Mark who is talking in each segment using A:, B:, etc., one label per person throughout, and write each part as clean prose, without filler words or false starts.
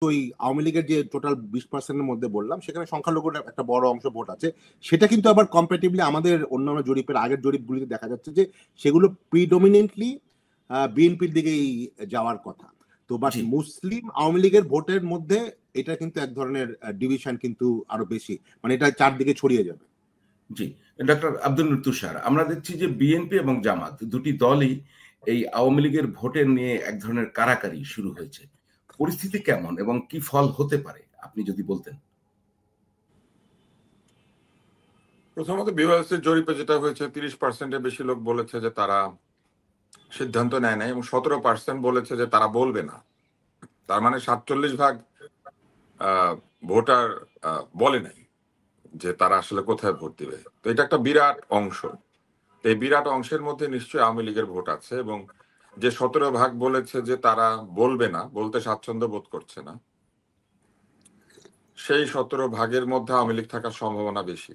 A: ওই আওয়ামী লীগের যে টোটাল 20%-এর মধ্যে বললাম, সেখানে সংখ্যালঘুর একটা বড় অংশ ভোট আছে। সেটা কিন্তু আবার কম্পারেটিভলি আমাদের অন্যান্য জরিপের আগের জরিপগুলিতে দেখা যাচ্ছে যে সেগুলো প্রিডমিনেন্টলি বিএনপির দিকেই যাওয়ার কথা। তো বাট মুসলিম আওয়ামী লীগের ভোটের মধ্যে এটা কিন্তু এক ধরনের ডিভিশন কিন্তু আরো বেশি, মানে এটা চারদিকে ছড়িয়ে যাবে।
B: জি, ডক্টর আব্দুল তুষার, আমরা দেখছি যে বিএনপি এবং জামাত দুটি দলই এই আওয়ামী লীগের ভোটের নিয়ে এক ধরনের কারাকারি শুরু হয়েছে। পরিস্থিতি কেমন এবং কি ফল হতে পারে আপনি যদি বলতেন।
C: প্রথমত বিওএলসির জরিপে যেটা হয়েছে 30%-এর বেশি লোক বলেছে যে তারা সিদ্ধান্ত নেয় নাই এবং 17% বলেছে যে তারা বলবে না। তার মানে 47% ভোটার বলে নাই যে তারা আসলে কোথায় ভোট দিবে। তো এটা একটা বিরাট অংশ। এই বিরাট অংশের মধ্যে নিশ্চয়ই আওয়ামী লীগের ভোট আছে, এবং যে 17% বলেছে যে তারা বলবে না, বলতে স্বাচ্ছন্দ্য বোধ করছে না, সেই 17%-এর মধ্যে আওয়ামী লীগ থাকার সম্ভাবনা বেশি,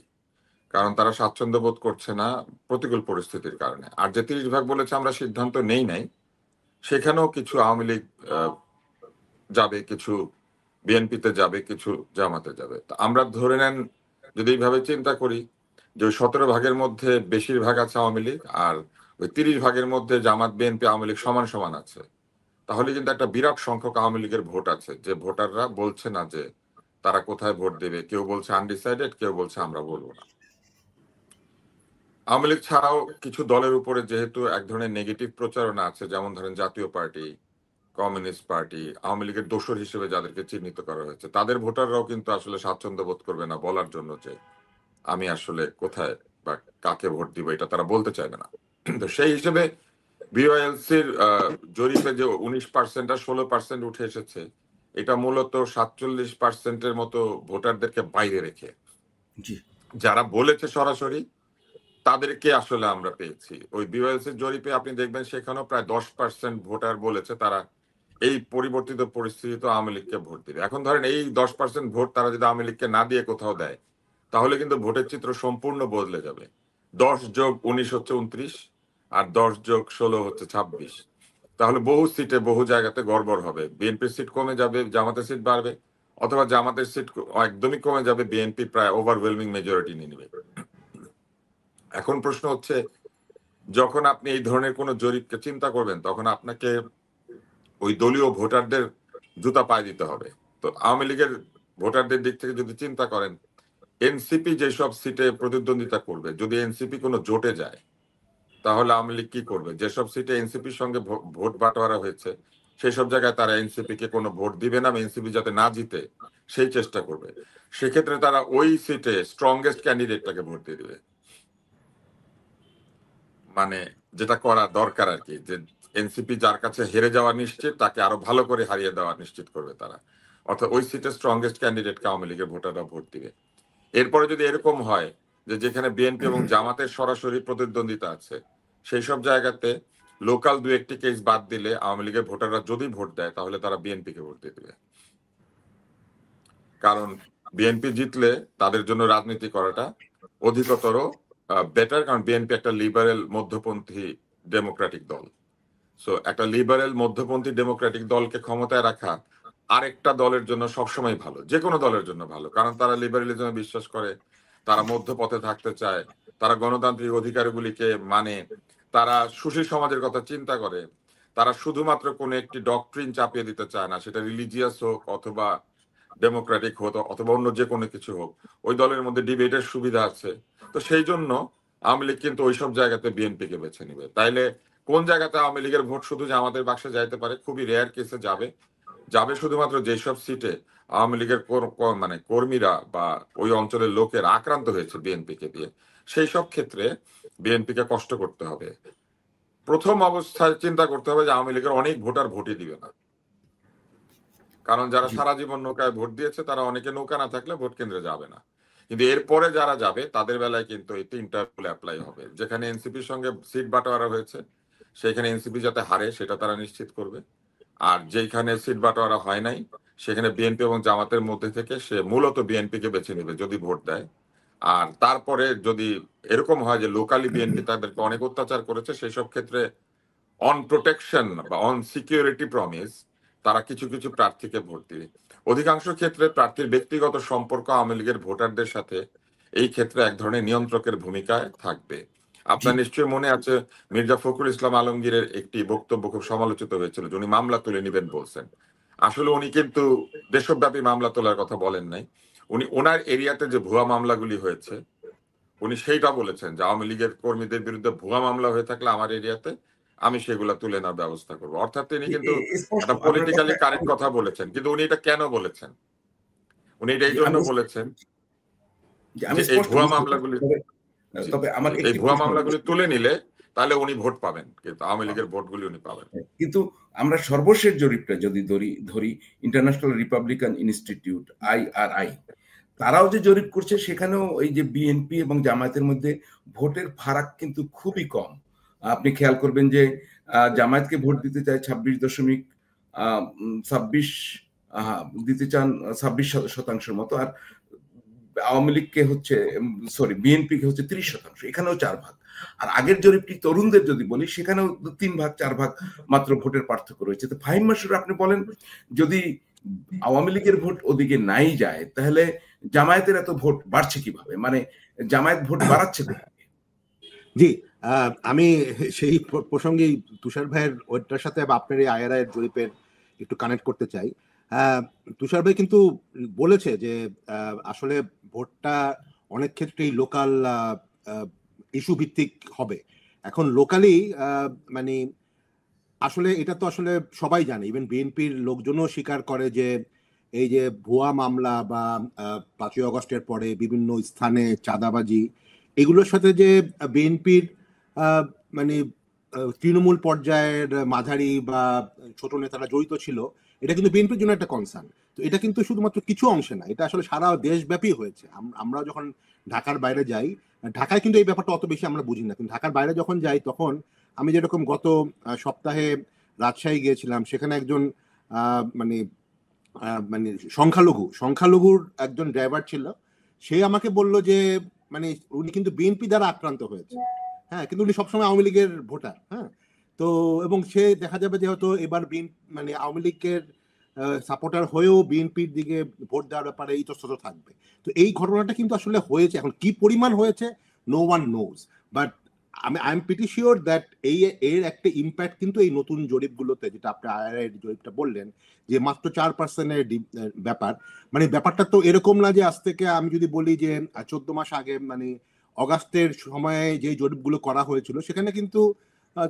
C: কারণ তারা স্বাচ্ছন্দ্য বোধ করছে না প্রতিকূল পরিস্থিতির কারণে। আর যে 30% বলেছে আমরা সিদ্ধান্ত নেই নাই, সেখানেও কিছু আওয়ামী লীগ যাবে, কিছু বিএনপিতে যাবে, কিছু জামাতে যাবে। আমরা ধরে নেন যদি এইভাবে চিন্তা করি যে ওই 17%-এর মধ্যে বেশিরভাগ আছে আওয়ামী লীগ, আর ওই 30%-এর মধ্যে জামাত বিএনপি আওয়ামী লীগ সমান সমান আছে, তাহলে কিন্তু একটা বিরাট সংখ্যক আওয়ামী লীগের ভোট আছে যে ভোটাররা বলছে না যে তারা কোথায় ভোট দেবে। কেউ বলছে আনডিসাইডেড, কেউ বলছে আমরা বলবো না। আওয়ামী লীগ ছাড়াও কিছু দলের উপরে যেহেতু এক ধরনের নেগেটিভ প্রচারণা আছে, যেমন ধরেন জাতীয় পার্টি, কমিউনিস্ট পার্টি, আওয়ামী লীগের দোসর হিসেবে যাদেরকে চিহ্নিত করা হয়েছে, তাদের ভোটাররাও কিন্তু আসলে স্বাচ্ছন্দ্য বোধ করবে না বলার জন্য যে আমি আসলে কোথায় বা কাকে ভোট দিব, এটা তারা বলতে চাইবে না। তো সেই হিসেবে বিওএলসির জরিপে যে 19% আর 16% উঠে এসেছে, এটা মূলত 47%-এর মতো ভোটারদেরকে বাইরে রেখে যারা বলেছে সরাসরি তাদেরকে আসলে আমরা পেয়েছি। ওই বিওএলসির জরিপে আপনি দেখবেন সেখানেও প্রায় 10% ভোটার বলেছে তারা এই পরিবর্তিত পরিস্থিতিতে আওয়ামী লীগকে ভোট দিবে। এখন ধরেন এই 10% ভোট তারা যদি আওয়ামী লীগকে না দিয়ে কোথাও দেয়, তাহলে কিন্তু ভোটের চিত্র সম্পূর্ণ বদলে যাবে। 10+19 হচ্ছে 29, আর 10+16 হচ্ছে 26। তাহলে বহু সিটে বহু জায়গাতে গড়বড় হবে। বিএনপির সিট কমে যাবে, জামাতের সিট বাড়বে, অথবা জামাতের সিট একদমই কমে যাবে, বিএনপি প্রায় ওভারওয়েলমিং মেজরিটি নিয়ে নেবে। এখন প্রশ্ন হচ্ছে, যখন আপনি এই ধরনের কোন জরিপকে চিন্তা করবেন, তখন আপনাকে ওই দলীয় ভোটারদের জুতা পায়ে দিতে হবে। তো আওয়ামী লীগের ভোটারদের দিক থেকে যদি চিন্তা করেন, এনসিপি যেসব সিটে প্রতিদ্বন্দ্বিতা করবে, যদি এনসিপি কোনো জোটে যায়, তাহলে আওয়ামী লীগ কি করবে? যেসব সিটে এনসিপির সঙ্গে ভোট বাটোয়ারা হয়েছে, সেই সব জায়গায় তারা এনসিপি কে কোনো ভোট দিবে না, এনসিপি যাতে না জিতে সেই চেষ্টা করবে। সেক্ষেত্রে তারা ওই সিটে স্ট্রংগেস্ট ক্যান্ডিডেটটাকে ভোট দিয়ে দিবে। মানে যেটা করা দরকার আর কি, যে এনসিপি যার কাছে হেরে যাওয়া নিশ্চিত, তাকে আরো ভালো করে হারিয়ে দেওয়া নিশ্চিত করবে তারা। অর্থাৎ ওই সিটে স্ট্রংগেস্ট ক্যান্ডিডেটকে আওয়ামী লীগের ভোটাররা ভোট দিবে। এরপরে যদি এরকম হয় যে যেখানে বিএনপি এবং জামাতের সরাসরি প্রতিদ্বন্দ্বিতা আছে, সেই সব জায়গাতে লোকাল 2-1টি কেস বাদ দিলে আওয়ামী লীগের ভোটাররা যদি ভোট দেয়, তাহলে তারা বিএনপি কে ভোট দিয়ে দিবে। কারণ বিএনপি জিতলে তাদের জন্য রাজনীতি করাটা অধিকতর বেটার, কারণ বিএনপি একটা লিবারেল মধ্যপন্থী ডেমোক্রেটিক দল। সো একটা লিবারেল মধ্যপন্থী ডেমোক্রেটিক দলকে ক্ষমতায় রাখা আরেকটা দলের জন্য সবসময় ভালো, যে কোনো দলের জন্য ভালো, কারণ তারা লিবারেলিজমে বিশ্বাস করে, তারা মধ্যপথে থাকতে চায়, তারা গণতান্ত্রিক অধিকারগুলিকে মানে, তারা সুশীল সমাজের কথা চিন্তা করে, তারা শুধুমাত্র কোনো একটি ডক্ট্রিন চাপিয়ে দিতে চায় না, সেটা রিলিজিয়াস হোক অথবা ডেমোক্রেটিক হোক অথবা অন্য যে কোনো কিছু হোক, ওই দলের মধ্যে ডিবেটের সুবিধা আছে। তো সেই জন্য আওয়ামী লীগ কিন্তু ওইসব জায়গাতে বিএনপি কে বেছে নিবে। তাইলে কোন জায়গাতে আওয়ামী লীগের ভোট শুধু যে আমাদের বাক্সে যাইতে পারে, খুবই রেয়ার কেসে যাবে, যাবে শুধুমাত্র যেসব সিটে আওয়ামী লীগের মানে কর্মীরা বা ওই অঞ্চলের লোকের আক্রান্ত হয়েছে বিএনপি কে দিয়ে, সেই সব ক্ষেত্রে বিএনপি কে কষ্ট করতে হবে। প্রথম অবস্থায় চিন্তা করতে হবে যে আওয়ামী লীগের অনেক ভোটার ভোটই দিবে না, কারণ যারা সারা জীবন নৌকায় ভোট দিয়েছে তারা অনেকে নৌকা না থাকলে ভোট কেন্দ্রে যাবে না। কিন্তু এরপরে যারা যাবে তাদের বেলায় কিন্তু এই 3টা রুল অ্যাপ্লাই হবে। যেখানে এনসিপির সঙ্গে সিট বাটোয়ারা হয়েছে, সেখানে এনসিপি যাতে হারে সেটা তারা নিশ্চিত করবে। আর যেখানে সিট বাটোয়ারা হয় নাই, সেখানে বিএনপি এবং জামাতের মধ্যে থেকে সে মূলত বিএনপি কে বেছে নেবে যদি ভোট দেয়। আর তারপরে যদি এরকম হয় যে লোকালি বিএনপি তাদেরকে অনেক অত্যাচার করেছে, সেই সব ক্ষেত্রে অন প্রোটেকশন বা অন সিকিউরিটি প্রমিস তারা কিছু কিছু প্রার্থীকে ভোট দিবে। অধিকাংশ ক্ষেত্রে প্রার্থীর ব্যক্তিগত সম্পর্ক আওয়ামী লীগের ভোটারদের সাথে এই ক্ষেত্রে এক ধরনের নিয়ন্ত্রকের ভূমিকায় থাকবে। আপনার নিশ্চয়ই মনে আছে মির্জা ফখরুল ইসলাম আলমগীরের একটি বক্তব্য খুব সমালোচিত হয়েছিল, উনি মামলা তুলে নিবেন বলছেন। আসলে উনি কিন্তু দেশব্যাপী মামলা তোলার কথা বলেন নাই, উনি ওনার এরিয়াতে যে ভুয়া মামলাগুলি হয়েছে উনি সেইটা বলেছেন যে আওয়ামী লীগের কর্মীদের বিরুদ্ধে ভুয়া মামলা হয়ে থাকলে আমার এরিয়াতে আমি সেগুলা তুলে নেওয়ার ব্যবস্থা করবো। অর্থাৎ তিনি কিন্তু
B: স্পষ্ট
C: একটা পলিটিক্যালি কারেক্ট কথা বলেছেন, কিন্তু উনি এটা কেন বলেছেন? উনি এটা এই জন্য বলেছেন
B: আমি
C: যে এই ভুয়া মামলাগুলি,
B: তবে আমার
C: এই ভুয়া মামলাগুলি তুলে নিলে তাহলে উনি ভোট পাবেন, কিন্তু আওয়ামী লীগের ভোটগুলি উনি পাবেন।
B: কিন্তু আমরা সর্বশেষ জরিপটা যদি ধরি ইন্টারন্যাশনাল রিপাবলিকান ইনস্টিটিউট IRI, তারাও যে জরিপ করছে সেখানেও এই যে বিএনপি এবং জামায়াতের মধ্যে ভোটের ফারাক কিন্তু খুবই কম। আপনি খেয়াল করবেন যে জামায়াতকে ভোট দিতে চায় 26 দিতে চান 26% মতো, আর আওয়ামী লীগকে হচ্ছে বিএনপি কে হচ্ছে 30%, এখানেও 4 ভাগ। আর আগের জরিপটি তরুণদের যদি বলি সেখানেও 3 ভাগ 4 ভাগ মাত্র ভোটের পার্থক্য রয়েছে। তো ফাহিম মাসুর আপনি বলেন যদি আওয়ামী লীগের ভোট ওদিকে নাই যায় তাহলে জামায়াতের এত ভোট বাড়ছে কিভাবে, মানে জামায়াত ভোট বাড়াচ্ছে কোথায়?
A: জি, আমি সেই প্রসঙ্গে তুষার ভাইয়ের ওইটার সাথে আপনার এই IRI এর জরিপের একটু কানেক্ট করতে চাই। তুষার ভাই কিন্তু বলেছে যে আসলে ভোটটা অনেক ক্ষেত্রেই লোকাল ইস্যু ভিত্তিক হবে। এখন লোকালি মানে আসলে এটা তো আসলে সবাই জানে, ইভেন বিএনপির লোকজনও স্বীকার করে যে এই যে ভুয়া মামলা বা 5ই আগস্টের পরে বিভিন্ন স্থানে চাঁদাবাজি, এগুলোর সাথে যে বিএনপির মানে তৃণমূল পর্যায়ের মাঝারি বা ছোট নেতারা জড়িত ছিল, এটা কিন্তু বিএনপির জন্য একটা কনসার্ন। তো এটা কিন্তু শুধুমাত্র কিছু অংশে না, এটা আসলে সারা দেশব্যাপী হয়েছে। আমরা যখন ঢাকার বাইরে যাই, ঢাকায় কিন্তু এই ব্যাপারটা অত বেশি আমরা বুঝি না, কিন্তু ঢাকার বাইরে যখন যাই তখন আমি যেরকম গত সপ্তাহে রাজশাহী গিয়েছিলাম, সেখানে একজন মানে মানে সংখ্যালঘুর একজন ড্রাইভার ছিল, সে আমাকে বলল যে মানে উনি কিন্তু বিএনপি দ্বারা আক্রান্ত হয়েছে, হ্যাঁ, কিন্তু উনি সবসময় আওয়ামী লীগের ভোটার। হ্যাঁ, তো এবং সে দেখা যাবে যে হয়তো এবার মানে আওয়ামী লীগের সাপোর্টার হয়েও বিএনপির দিকে ভোট দেওয়ার ব্যাপারে ইতস্তত থাকবে। তো এই ঘটনাটা কিন্তু আসলে হয়েছে, এখন কি পরিমাণ হয়েছে no one knows, but I am pretty sure that এর একটা ইম্প্যাক্ট কিন্তু এই নতুন জরিপগুলোতে, যেটা আপনি IRI জরিপটা বললেন যে মাত্র 4%-এর ব্যাপার, মানে ব্যাপারটা তো এরকম না যে আজ থেকে আমি যদি বলি যে 14 মাস আগে মানে অগাস্টের সময়ে যে জরিপগুলো করা হয়েছিল সেখানে কিন্তু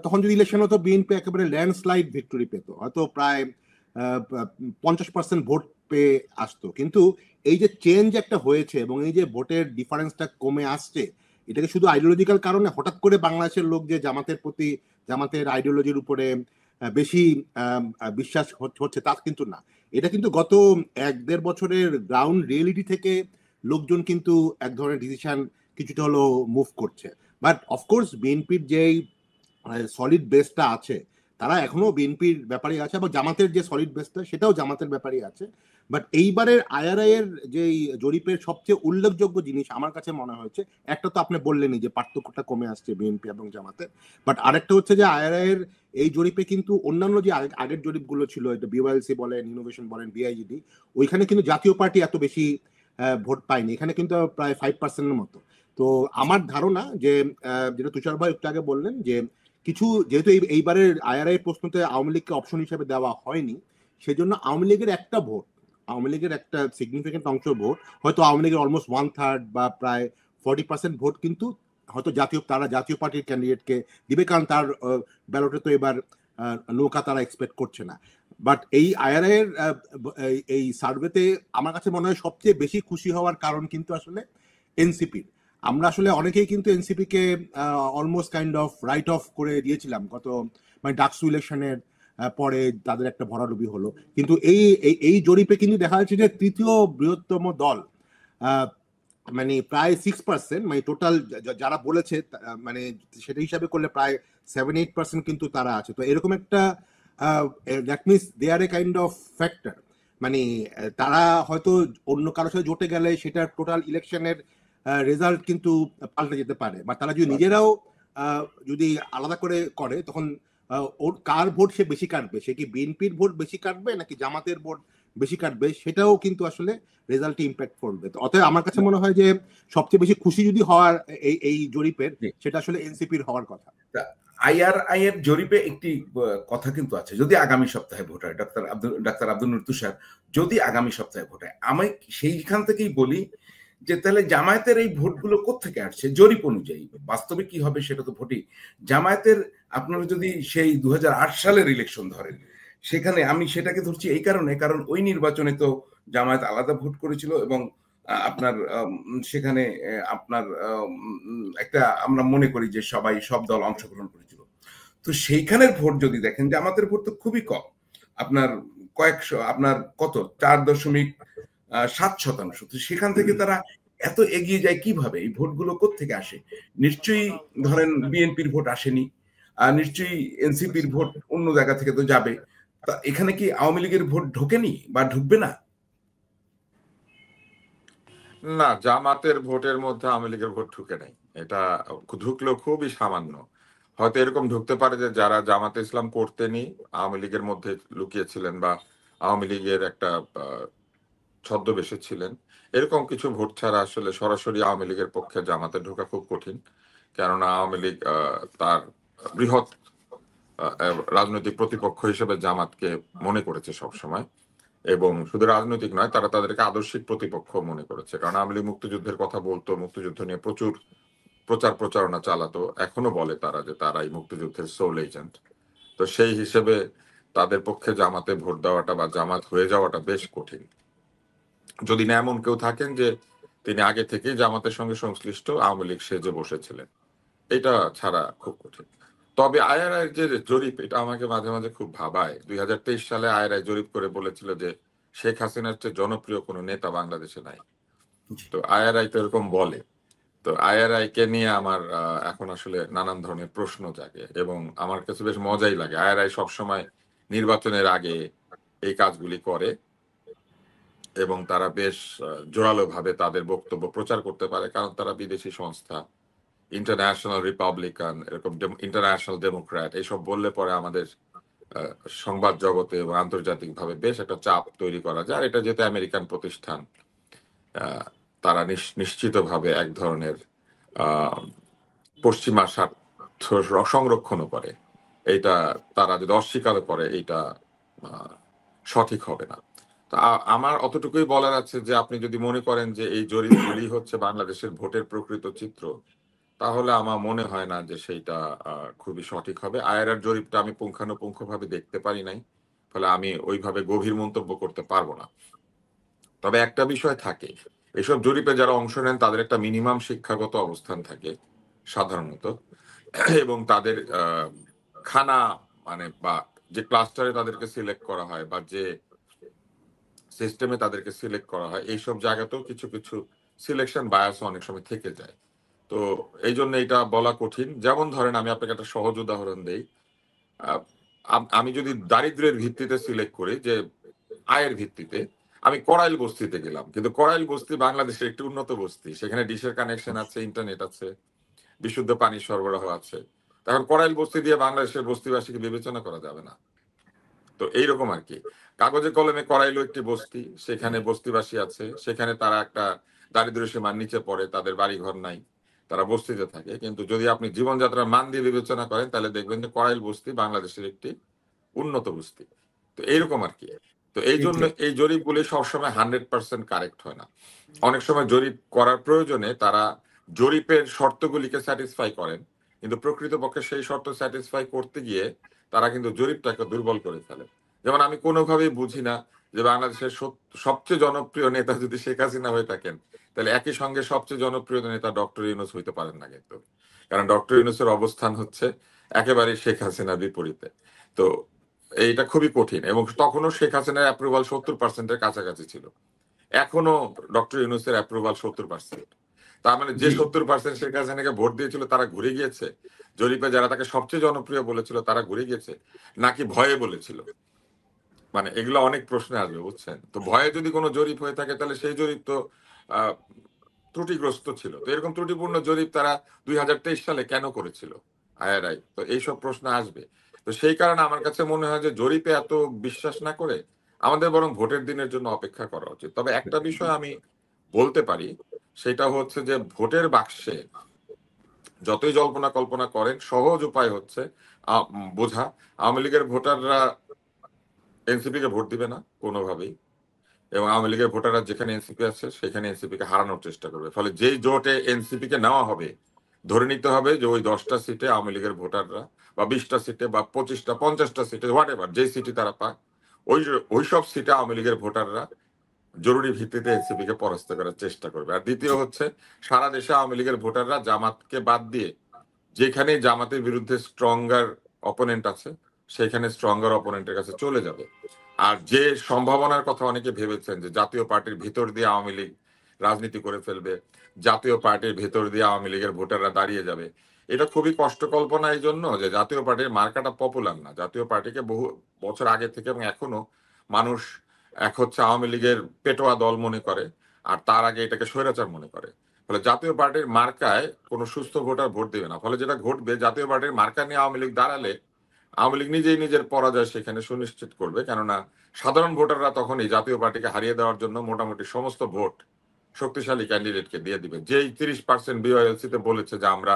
A: তখন যদি ইলেকশন হতো বিএনপি একেবারে ল্যান্ডস্লাইড ভিক্টরি পেত, হয়তো প্রায় 50% ভোট পেয়ে আসতো। কিন্তু এই যে চেঞ্জ একটা হয়েছে এবং এই যে ভোটের ডিফারেন্সটা কমে আসছে, এটাকে শুধু আইডিওলজিক্যাল কারণে হঠাৎ করে বাংলাদেশের লোক যে জামাতের আইডিওলজির উপরে বেশি বিশ্বাস হচ্ছে তা কিন্তু না। এটা কিন্তু গত 1-1.5 বছরের গ্রাউন্ড রিয়েলিটি থেকে লোকজন কিন্তু এক ধরনের ডিসিশন কিছুটা হলো মুভ করছে। বাট অফকোর্স বিএনপির যেই সলিড বেসটা আছে তারা এখনো বিএনপির ব্যাপারই আছে, এবং জামাতের যে সলিড বেসটা সেটাও জামাতের ব্যাপারই আছে। বাট এইবারের IRI এর যে জরিপের সবচেয়ে উল্লেখযোগ্য জিনিস আমার কাছে মনে হয়েছে, একটা তো আপনি বললেনই যে পার্থক্যটা কমে আসছে বিএনপি এবং জামাতের, বাট আরেকটা হচ্ছে যে IRI এর এই জরিপে কিন্তু অন্যান্য যে আগের জরিপগুলো ছিল, এটা BYLC বলেন, ইনোভেশন বলেন, BIGD, ওইখানে কিন্তু জাতীয় পার্টি এত বেশি ভোট পায়নি, এখানে কিন্তু প্রায় 5%-এর মতো। তো আমার ধারণা যে যেটা তুষার ভাই একটু আগে বললেন যে কিছু, যেহেতু এইবারের IRI প্রশ্নতে আওয়ামী লীগকে অপশন হিসেবে দেওয়া হয়নি, সেজন্য আওয়ামী লীগের একটা সিগনিফিকেন্ট অংশ ভোট, হয়তো আওয়ামী লীগের অলমোস্ট 1/3 বা প্রায় 40% ভোট কিন্তু হয়তো তারা জাতীয় পার্টির ক্যান্ডিডেটকে দিবে, কারণ তার ব্যালটে তো এবার নৌকা তারা এক্সপেক্ট করছে না। বাট এই IRI এর এই সার্ভেতে আমার কাছে মনে হয় সবচেয়ে বেশি খুশি হওয়ার কারণ কিন্তু আসলে এনসিপির। আমরা আসলে অনেকেই কিন্তু NCP K almost kind of right of করে দিয়েছিলাম গত মানে ডাকসু ইলেকশনের পরে, তাদের একটা ভরাডুবি হলো। কিন্তু এই জরিপে কিন্তু দেখা যাচ্ছে যে তৃতীয় বৃহত্তম দল, মানে প্রায় 6%, মানে টোটাল যারা বলেছে মানে সেটা হিসাবে করলে প্রায় 7-8% কিন্তু তারা আছে। তো এরকম একটা that means they are a kind of factor, মানে তারা হয়তো অন্য কারোর সাথে জোটে গেলে সেটা টোটাল ইলেকশনের রেজাল্ট কিন্তু পাল্টে যেতে পারে, বা তারা যদি নিজেরাও যদি আলাদা করে তখন ওর কার ভোট সে বেশি কাটবে, সে কি বিএনপির ভোট বেশি কাটবে নাকি জামাতের ভোট বেশি কাটবে, সেটাও কিন্তু আসলে রেজাল্টে ইম্প্যাক্ট করবে। তো অতএব আমার কাছে মনে হয় যে সবচেয়ে বেশি খুশি যদি হওয়ার এই জরিপের, সেটা আসলে এনসিপির হওয়ার কথা।
B: আইআরআই এর জরিপে একটি কথা কিন্তু আছে, যদি আগামী সপ্তাহে ভোট হয়, ডাক্তার আব্দুল নূর তুষার, যদি আগামী সপ্তাহে ভোট হয়, আমি সেইখান থেকেই বলি যে তাহলে জামায়াতের এই ভোটগুলো কোত্থেকে আসছে জরিপ অনুযায়ী, বাস্তবে কি হবে সেটা তো ভোটই। জামায়াতের আপনারা যদি সেই 2008 সালের ইলেকশন ধরেন, সেখানে আমি সেটাকে ধরছি এই কারণে, কারণ ওই নির্বাচনে তো জামায়াত আলাদা ভোট করেছিল এবং আপনার সেখানে আপনার একটা আমরা মনে করি যে সব দল অংশগ্রহণ করেছিল। তো সেইখানের ভোট যদি দেখেন, জামাতের ভোট তো খুবই কম, আপনার কয়েকশো, আপনার কত 4.7%। তো সেখান থেকে তারা এত এগিয়ে যায় কিভাবে? এই ভোটগুলো কোত্থেকে আসে? নিশ্চয়ই ধরেন বিএনপির ভোট আসেনি, আর নিশ্চয়ই এনসিপির ভোট অন্য জায়গা থেকে তো যাবে। তা এখানে কি আওয়ামী লীগের ভোট ঢোকেনি বা ঢুকবে না?
C: না, জামাতের ভোটের মধ্যে আওয়ামী লীগের ভোট ঢুকে নাই। এটা ঢুকলেও খুবই সামান্য। হয়তো এরকম ঢুকতে পারে যে যারা জামাতে ইসলাম করতেনি আওয়ামী লীগের মধ্যে লুকিয়েছিলেন বা আওয়ামী লীগের একটা ছদ্মবেশে ছিলেন, এরকম কিছু ভোট ছাড়া আসলে সরাসরি আওয়ামী লীগের পক্ষে জামাতে ঢোকা খুব কঠিন। কেননা আওয়ামী লীগ তার বৃহৎ রাজনৈতিক প্রতিপক্ষ হিসেবে জামাতকে মনে করেছে সবসময়, এবং শুধু রাজনৈতিক নয়, তারা তাদেরকে আদর্শিক প্রতিপক্ষ মনে করেছে। কারণ আওয়ামী লীগ মুক্তিযুদ্ধের কথা বলতো, মুক্তিযুদ্ধ নিয়ে প্রচুর প্রচারণা চালাতো, এখনো বলে তারা যে তারাই মুক্তিযুদ্ধের সোল এজেন্ট। তো সেই হিসেবে তাদের পক্ষে জামাতে ভোট দেওয়াটা বা জামাত হয়ে যাওয়াটা বেশ কঠিন, যদি না এমন কেউ থাকেন যে তিনি আগে থেকেই জামাতের সঙ্গে সংশ্লিষ্ট, আওয়ামী লীগ সেজে বসেছিলেন। এটা ছাড়া খুব কঠিন। তবে আইআরআই যে জরিপ, এটা আমাকে মাঝে মাঝে খুব ভাবায়। 2023 সালে আইআরআই জরিপ করে বলেছিল যে শেখ হাসিনার চেয়ে জনপ্রিয় কোনো নেতা বাংলাদেশে নাই। তো আইআরআই তো এরকম বলে। তো আইআরআই কে নিয়ে আমার এখন আসলে নানান ধরনের প্রশ্ন জাগে, এবং আমার কাছে বেশ মজাই লাগে। আইআরআই সবসময় নির্বাচনের আগে এই কাজগুলি করে, এবং তারা বেশ জোরালো ভাবে তাদের বক্তব্য প্রচার করতে পারে, কারণ তারা বিদেশি সংস্থা, ইন্টারন্যাশনাল রিপাবলিকান, এরকম ইন্টারন্যাশনাল ডেমোক্র্যাট, এইসব বললে পরে আমাদের সংবাদ জগতে এবং আন্তর্জাতিকভাবে বেশ একটা চাপ তৈরি করা যায়। আর এটা যেহেতু আমেরিকান প্রতিষ্ঠান, তারা নিশ্চিতভাবে এক ধরনের পশ্চিমা স্বার্থ সংরক্ষণও করে। এইটা তারা যদি অস্বীকার করে, এইটা সঠিক হবে না। তা আমার অতটুকুই বলার আছে যে আপনি যদি মনে করেন যে এই জরিপগুলি হচ্ছে বাংলাদেশের ভোটের প্রকৃত চিত্র, তাহলে আমার মনে হয় না যে সেইটা খুবই সঠিক হবে। আইআরআর জরিপটা আমি পুঙ্খানুপুঙ্খভাবে দেখতে পারি নাই, ফলে আমি ওইভাবে গভীর মন্তব্য করতে পারবো না। তবে একটা বিষয় থাকে, এসব জরিপে যারা অংশ নেন তাদের একটা মিনিমাম শিক্ষাগত অবস্থান থাকে সাধারণত, এবং তাদের খানা মানে বা যে ক্লাস্টারে তাদেরকে সিলেক্ট করা হয় বা যে সিস্টেমে তাদেরকে সিলেক্ট করা হয়, এইসব জায়গাতেও কিছু কিছু সিলেকশন বায়াস অনেক সময় থেকে যায়। তো এই জন্য এটা বলা কঠিন। যেমন ধরেন, আমি আপনাকে একটা সহজ উদাহরণ দেই। আমি যদি দারিদ্র্যের ভিত্তিতে সিলেক্ট করি, যে আয়ের ভিত্তিতে, আমি করাইল বস্তিতে গেলাম, কিন্তু করাইল বস্তি বাংলাদেশের একটি উন্নত বস্তি, সেখানে ডিশের কানেকশন আছে, ইন্টারনেট আছে, বিশুদ্ধ পানির সরবরাহ আছে। এখন করাইল বস্তি দিয়ে বাংলাদেশের বস্তিবাসীকে বিবেচনা করা যাবে না। তো এইরকম আর কি, কাগজে কলমে করাইলো একটি বস্তি, সেখানে বস্তিবাসী আছে, সেখানে তারা একটা দারিদ্র্য সীমার নিচে পড়ে, তাদের বাড়ি ঘর নাই, তারা বস্তিতে থাকে। কিন্তু যদি আপনি জীবনযাত্রার মান দিয়ে বিবেচনা করেন, তাহলে দেখবেন যে করাইল বস্তি বাংলাদেশের একটি উন্নত বস্তি। তো এইরকম আর কি। তো এই জন্য এই জরিপগুলি সবসময় 100% কারেক্ট হয় না। অনেক সময় জরিপ করার প্রয়োজনে তারা জরিপের শর্তগুলিকে স্যাটিসফাই করেন, কিন্তু প্রকৃতপক্ষে সেই শর্ত স্যাটিসফাই করতে গিয়ে তারা কিন্তু জরিপটাকে দুর্বল করে ফেলে। যেমন আমি কোনোভাবেই বুঝি না যে বাংলাদেশের সবচেয়ে জনপ্রিয় নেতা যদি শেখ হাসিনা হয়ে থাকেন, তাহলে একই সঙ্গে সবচেয়ে জনপ্রিয় নেতা ডক্টর ইউনূস হইতে পারেন না কিন্তু। কারণ ডক্টর ইউনূসের অবস্থান হচ্ছে একেবারে শেখ হাসিনার বিপরীতে। তো এইটা খুবই কঠিন, এবং তখনও শেখ হাসিনার অ্যাপ্রুভাল 70%-এর কাছাকাছি ছিল। এখনো ডক্টর ইউনূসের অ্যাপ্রুভাল 70%। তার মানে যে 70% শেখ হাসিনাকে ভোট দিয়েছিল তারা ঘুরে গিয়েছে, জরিপে যারা তাকে সবচেয়ে জনপ্রিয় বলেছিল তারা ঘুরে গিয়েছে, নাকি ভয়ে বলেছিল? মানে এগুলো অনেক প্রশ্ন আসবে, বুঝছেন? তো ভয়ে যদি কোনো জরিপ হয়ে থাকে, তাহলে সেই জরিপ তো ত্রুটিগ্রস্ত ছিল। তো এরকম ত্রুটিপূর্ণ জরিপ তারা 2023 সালে কেন করেছিল আইআরআই? তো এইসব প্রশ্ন আসবে। তো সেই কারণে আমার কাছে মনে হয় যে জরিপে এত বিশ্বাস না করে আমাদের বরং ভোটের দিনের জন্য অপেক্ষা করা উচিত। তবে একটা বিষয় আমি বলতে পারি, সেটা হচ্ছে যে ভোটের বাক্সে যতই জল্পনা কল্পনা করেন, সহজ উপায় হচ্ছে বোঝা, আওয়ামী লীগের ভোটাররা এনসিপি কে ভোট দিবে না কোনোভাবেই, এবং আওয়ামী লীগের ভোটাররা যেখানে এনসিপি আছে সেখানে এনসিপি কে হারানোর চেষ্টা করবে। ফলে যেই জোটে এনসিপি কে নেওয়া হবে, ধরে নিতে হবে যে ওই 10টা সিটে আওয়ামী লীগের ভোটাররা, বা 20টা সিটে, বা 25টা 50টা সিটে, হোয়াট এভার, যে সিটি তারা পায়, ওই সব সিটে আওয়ামী লীগের ভোটাররা জরুরি ভিত্তিতে এনসিপি কে পরাস্ত করার চেষ্টা করবে। আর দ্বিতীয় হচ্ছে, সারা দেশে আওয়ামী লীগের ভোটাররা জামাতকে বাদ দিয়ে যেখানে জামাতের বিরুদ্ধে স্ট্রঙ্গার অপোনেন্ট আছে সেখানে স্ট্রঙ্গার অপোনেন্টের কাছে চলে যাবে। আর যে সম্ভাবনার কথা অনেকে ভেবেছেন যে জাতীয় পার্টির ভিতর দিয়ে আওয়ামী লীগ রাজনীতি করে ফেলবে, জাতীয় পার্টির ভিতর দিয়ে আওয়ামী লীগের ভোটাররা দাঁড়িয়ে যাবে, এটা খুবই কষ্ট কল্পনা। এই জন্য যে জাতীয় পার্টির মার্কাটা পপুলার না। জাতীয় পার্টিকে বহু বছর আগে থেকে এবং এখনো মানুষ এক হচ্ছে আওয়ামী লীগের পেটোয়া দল মনে করে, আর তার আগে এটাকে স্বৈরাচার মনে করে। ফলে জাতীয় পার্টির মার্কায় কোনো সুস্থ ভোটার ভোট দেবে না। ফলে যেটা ঘটবে, জাতীয় পার্টির মার্কা নিয়ে আওয়ামী লীগ দাঁড়ালে আওয়ামী লীগ নিজেই নিজের পরাজয় সেখানে সুনিশ্চিত করবে, কেননা সাধারণ ভোটাররা তখন এই জাতীয় পার্টিকে হারিয়ে দেওয়ার জন্য মোটামুটি সমস্ত ভোট শক্তিশালী ক্যান্ডিডেটকে দিয়ে দিবে। যেই 30% বিওএলসি তে বলেছে যে আমরা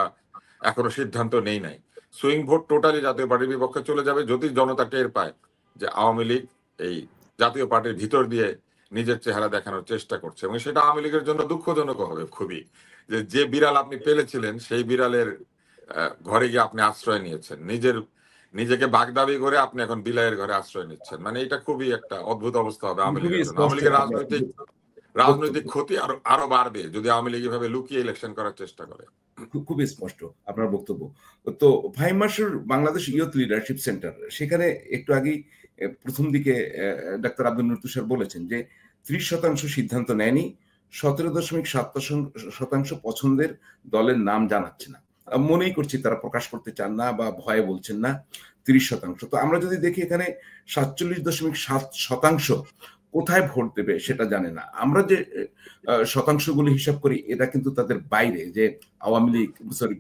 C: এখনো সিদ্ধান্ত নেই নাই, সুইং ভোট টোটালি জাতীয় পার্টির বিপক্ষে চলে যাবে যদি জনতা টের পায় যে আওয়ামী লীগ এই জাতীয় পার্টির ভিতর দিয়ে নিজের চেহারা দেখানোর চেষ্টা করছে। এবং সেটা আওয়ামী লীগের জন্য দুঃখজনক হবে খুবই, যে বিড়াল আপনি পেলেছিলেন সেই বিড়ালের ঘরে গিয়ে আপনি আশ্রয় নিয়েছেন, নিজেকে বাগদাবি করে আপনি এখন বিলাইয়ের ঘরে আশ্রয় নিচ্ছেন। মানে এটা খুবই একটা অদ্ভুত অবস্থা হবে আওয়ামী লীগের জন্য। আওয়ামী লীগের রাজনৈতিক ক্ষতি আরো বাড়বে যদি আওয়ামী লীগ এভাবে লুকিয়ে ইলেকশন করার চেষ্টা করে।
B: খুবই স্পষ্ট আপনার বক্তব্য। তো Fahim Masur Bangladesh youth leadership centre, সেখানে একটু আগেই প্রথম দিকে ডাক্তার আব্দুল নূর তুষার বলেছেন যে 30% সিদ্ধান্ত নেয়নি, 17.7% পছন্দের দলের নাম জানাচ্ছে না। মনেই করছি তারা প্রকাশ করতে চান না বা ভয়ে বলছেন না 30%। তো আমরা যদি দেখি এখানে 47.7% কোথায় ভোট দেবে সেটা জানে না। আমরা যে শতাংশগুলো হিসাব করি এটা কিন্তু তাদের বাইরে, যে আওয়ামী লীগ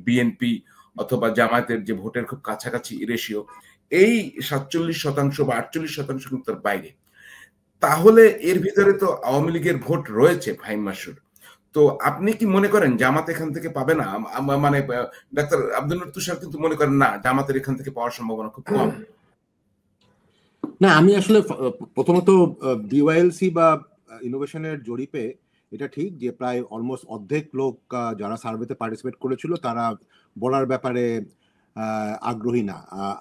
B: বিএনপি অথবা জামায়াতের যে ভোটের খুব কাছাকাছি রেশিও, এই 47% বা 48% কিন্তু তার বাইরে। তাহলে এর ভিতরে তো আওয়ামী লীগের ভোট রয়েছে ফাহিম মাসুর। তো আপনি কি মনে করেন জামাত এখান থেকে পাবে না? মানে ডাক্তার আব্দুল নূর তুষার কিন্তু মনে করেন না, জামাতের এখান থেকে পাওয়ার সম্ভাবনা খুব কম।
A: না, আমি আসলে প্রথমত বিওয়াইএলসি বা ইনোভেশনের জরিপে এটা ঠিক যে প্রায় অলমোস্ট অর্ধেক লোক যারা সার্ভেতে পার্টিসিপেট করেছিল তারা বলার ব্যাপারে আগ্রহী না।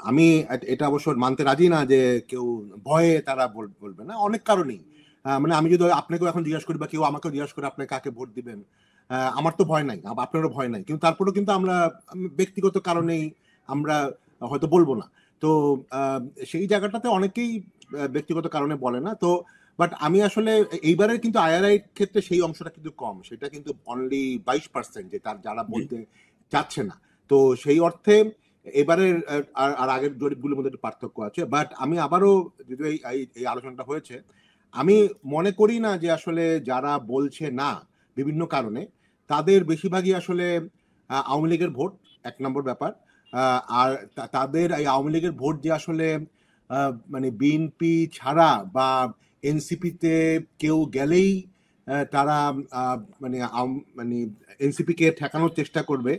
A: আমি এটা অবশ্য মানতে রাজি না যে কেউ ভয়ে তারা বলবে না, অনেক কারণেই। মানে আমি যদি আপনাকেও এখন জিজ্ঞাসা করি বা কেউ আমাকেও জিজ্ঞাসা করে আপনি কাকে ভোট দিবেন, আমার তো ভয় নাই, আপনারও ভয় নাই, কিন্তু তারপরেও কিন্তু আমরা ব্যক্তিগত কারণেই আমরা হয়তো বলবো না। তো সেই জায়গাটাতে অনেকেই ব্যক্তিগত কারণে বলে না। তো বাট আমি আসলে এইবারের কিন্তু আইআরআই ক্ষেত্রে সেই অংশটা কিন্তু কম, সেটা কিন্তু অনলি 22% যে তার যারা বলতে চাচ্ছে না। তো সেই অর্থে এবারের আর আগের জরিপগুলোর মধ্যে একটু পার্থক্য আছে। বাট আমি আবারও যদি এই আলোচনাটা হয়েছে, আমি মনে করি না যে আসলে যারা বলছে না বিভিন্ন কারণে তাদের বেশিরভাগই আসলে আওয়ামী লীগের ভোট, এক নম্বর ব্যাপার। আর তাদের এই আওয়ামী লীগের ভোট যে আসলে মানে বিএনপি ছাড়া বা এনসিপিতে কেউ গেলেই তারা মানে এনসিপিকে ঠেকানোর চেষ্টা করবে,